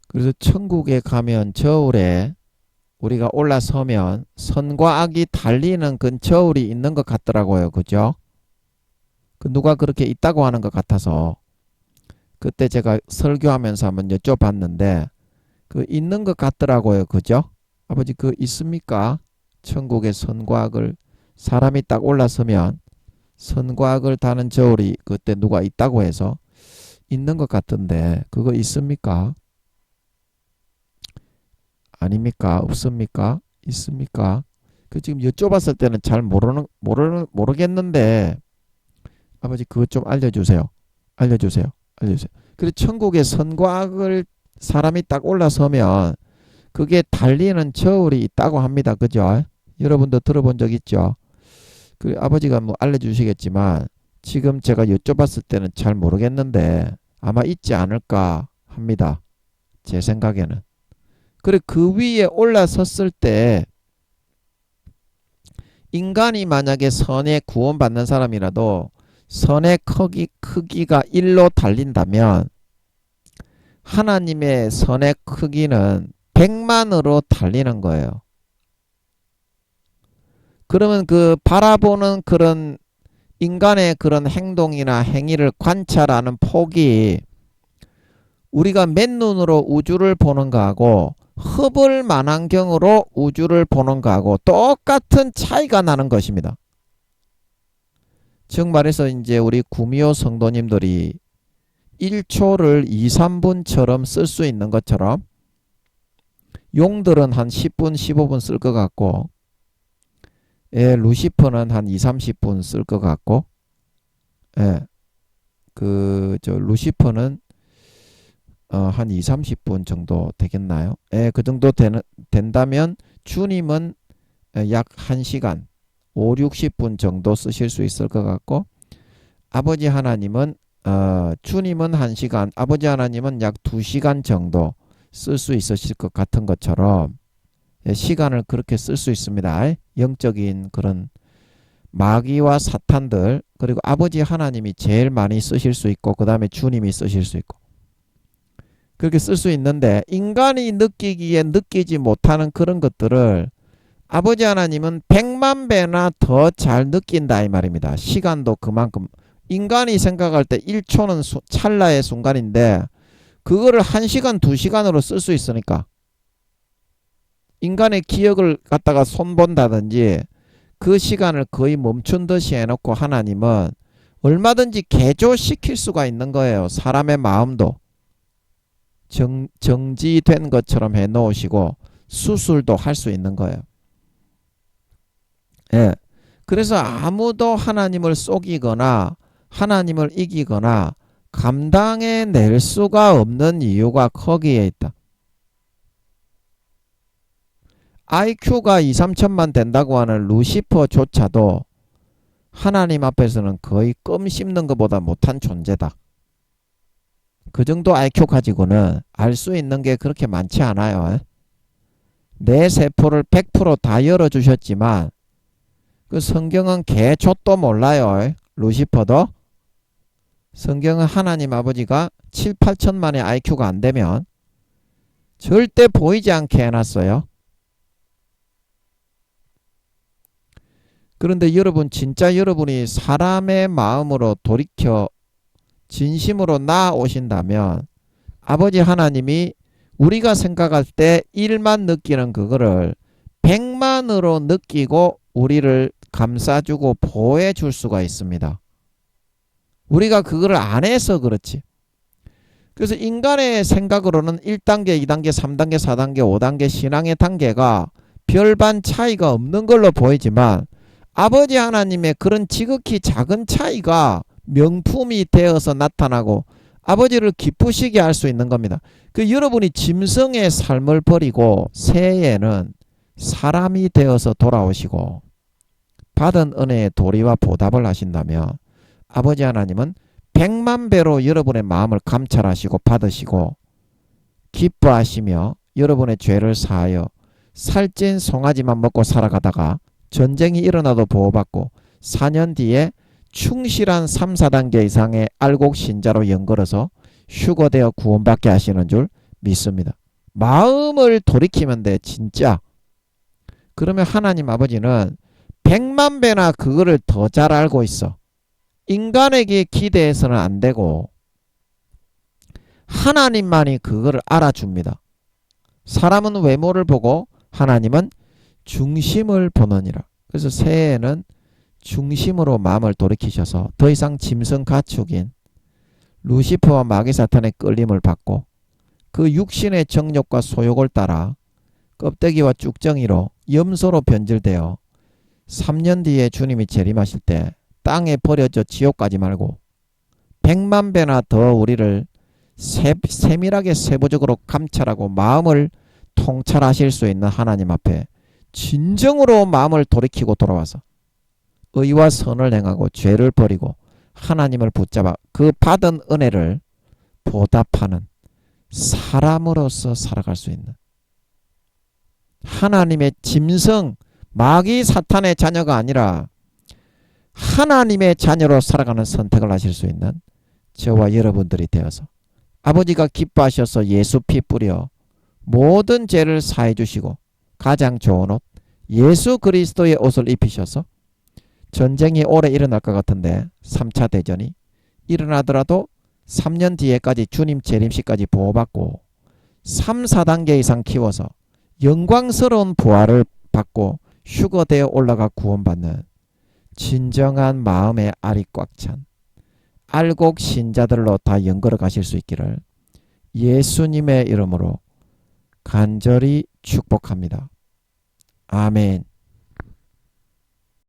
그래서 천국에 가면 저울에 우리가 올라서면 선과 악이 달리는 그 저울이 있는 것 같더라고요. 그죠? 그 누가 그렇게 있다고 하는 것 같아서 그때 제가 설교하면서 한번 여쭤봤는데 그 있는 것 같더라고요. 그죠? 아버지 그 있습니까? 천국의 선과 악을 사람이 딱 올라서면 선과 악을 다는 저울이 그때 누가 있다고 해서 있는 것 같은데 그거 있습니까? 아닙니까? 없습니까? 있습니까? 그 지금 여쭤봤을 때는 잘 모르겠는데 아버지 그것 좀 알려주세요. 알려주세요. 알려주세요. 그리고 천국의 선과 악을 사람이 딱 올라서면 그게 달리는 저울이 있다고 합니다. 그죠? 여러분도 들어본 적 있죠? 그 아버지가 뭐 알려주시겠지만 지금 제가 여쭤봤을 때는 잘 모르겠는데 아마 있지 않을까 합니다. 제 생각에는. 그래 그 위에 올라섰을 때 인간이 만약에 선에 구원받는 사람이라도 선의 크기가 1로 달린다면 하나님의 선의 크기는 100만으로 달리는 거예요. 그러면 그 바라보는 그런 인간의 그런 행동이나 행위를 관찰하는 폭이 우리가 맨눈으로 우주를 보는 거하고 허블 만안경으로 우주를 보는 거하고 똑같은 차이가 나는 것입니다. 즉 말해서 이제 우리 구미호 성도님들이 1초를 2, 3분처럼 쓸 수 있는 것처럼 용들은 한 10분, 15분 쓸 것 같고 예, 루시퍼는 한 2, 30분 쓸 것 같고 예, 루시퍼는 한 2, 30분 정도 되겠나요? 예, 그 정도 된다면 주님은 약 1시간 5, 60분 정도 쓰실 수 있을 것 같고 아버지 하나님은 주님은 1시간 아버지 하나님은 약 2시간 정도 쓸 수 있으실 것 같은 것처럼 시간을 그렇게 쓸 수 있습니다. 영적인 그런 마귀와 사탄들 그리고 아버지 하나님이 제일 많이 쓰실 수 있고 그 다음에 주님이 쓰실 수 있고 그렇게 쓸 수 있는데 인간이 느끼기에 느끼지 못하는 그런 것들을 아버지 하나님은 100만 배나 더 잘 느낀다 이 말입니다. 시간도 그만큼 인간이 생각할 때 1초는 찰나의 순간인데 그거를 1시간 2시간으로 쓸 수 있으니까 인간의 기억을 갖다가 손본다든지 그 시간을 거의 멈춘 듯이 해놓고 하나님은 얼마든지 개조시킬 수가 있는 거예요. 사람의 마음도 정지된 것처럼 해놓으시고 수술도 할 수 있는 거예요. 예. 그래서 아무도 하나님을 속이거나 하나님을 이기거나 감당해 낼 수가 없는 이유가 거기에 있다. IQ가 2, 3천만 된다고 하는 루시퍼조차도 하나님 앞에서는 거의 껌 씹는 것보다 못한 존재다. 그 정도 IQ 가지고는 알 수 있는 게 그렇게 많지 않아요. 내 세포를 100%다 열어주셨지만 그 성경은 개족도 몰라요. 루시퍼도. 성경은 하나님 아버지가 7, 8천만의 IQ가 안 되면 절대 보이지 않게 해놨어요. 그런데 여러분 진짜 여러분이 사람의 마음으로 돌이켜 진심으로 나아오신다면 아버지 하나님이 우리가 생각할 때 1만 느끼는 그거를 100만으로 느끼고 우리를 감싸주고 보호해줄 수가 있습니다. 우리가 그거를 안 해서 그렇지. 그래서 인간의 생각으로는 1단계, 2단계, 3단계, 4단계, 5단계 신앙의 단계가 별반 차이가 없는 걸로 보이지만 아버지 하나님의 그런 지극히 작은 차이가 명품이 되어서 나타나고 아버지를 기쁘시게 할 수 있는 겁니다. 그 여러분이 짐승의 삶을 버리고 새해에는 사람이 되어서 돌아오시고 받은 은혜의 도리와 보답을 하신다면 아버지 하나님은 100만 배로 여러분의 마음을 감찰하시고 받으시고 기뻐하시며 여러분의 죄를 사하여 살찐 송아지만 먹고 살아가다가 전쟁이 일어나도 보호받고 4년 뒤에 충실한 3, 4단계 이상의 알곡 신자로 연걸어서 휴거되어 구원받게 하시는 줄 믿습니다. 마음을 돌이키면 돼, 진짜. 그러면 하나님 아버지는 100만 배나 그거를 더 잘 알고 있어. 인간에게 기대해서는 안 되고 하나님만이 그거를 알아줍니다. 사람은 외모를 보고 하나님은 중심을 보느니라. 그래서 새해에는 중심으로 마음을 돌이키셔서 더 이상 짐승 가축인 루시퍼와 마귀 사탄의 끌림을 받고 그 육신의 정욕과 소욕을 따라 껍데기와 쭉정이로 염소로 변질되어 3년 뒤에 주님이 재림하실 때 땅에 버려져 지옥 가지 말고 100만 배나 더 우리를 세밀하게 세부적으로 감찰하고 마음을 통찰하실 수 있는 하나님 앞에 진정으로 마음을 돌이키고 돌아와서 의와 선을 행하고 죄를 버리고 하나님을 붙잡아 그 받은 은혜를 보답하는 사람으로서 살아갈 수 있는 하나님의 짐승, 마귀 사탄의 자녀가 아니라 하나님의 자녀로 살아가는 선택을 하실 수 있는 저와 여러분들이 되어서 아버지가 기뻐하셔서 예수 피 뿌려 모든 죄를 사해 주시고 가장 좋은 옷 예수 그리스도의 옷을 입히셔서 전쟁이 오래 일어날 것 같은데 3차 대전이 일어나더라도 3년 뒤에까지 주님 재림시까지 보호받고 3, 4단계 이상 키워서 영광스러운 부활을 받고 휴거되어 올라가 구원받는 진정한 마음의 알이 꽉 찬 알곡 신자들로 다 연걸어 가실 수 있기를 예수님의 이름으로 간절히 축복합니다. 아멘.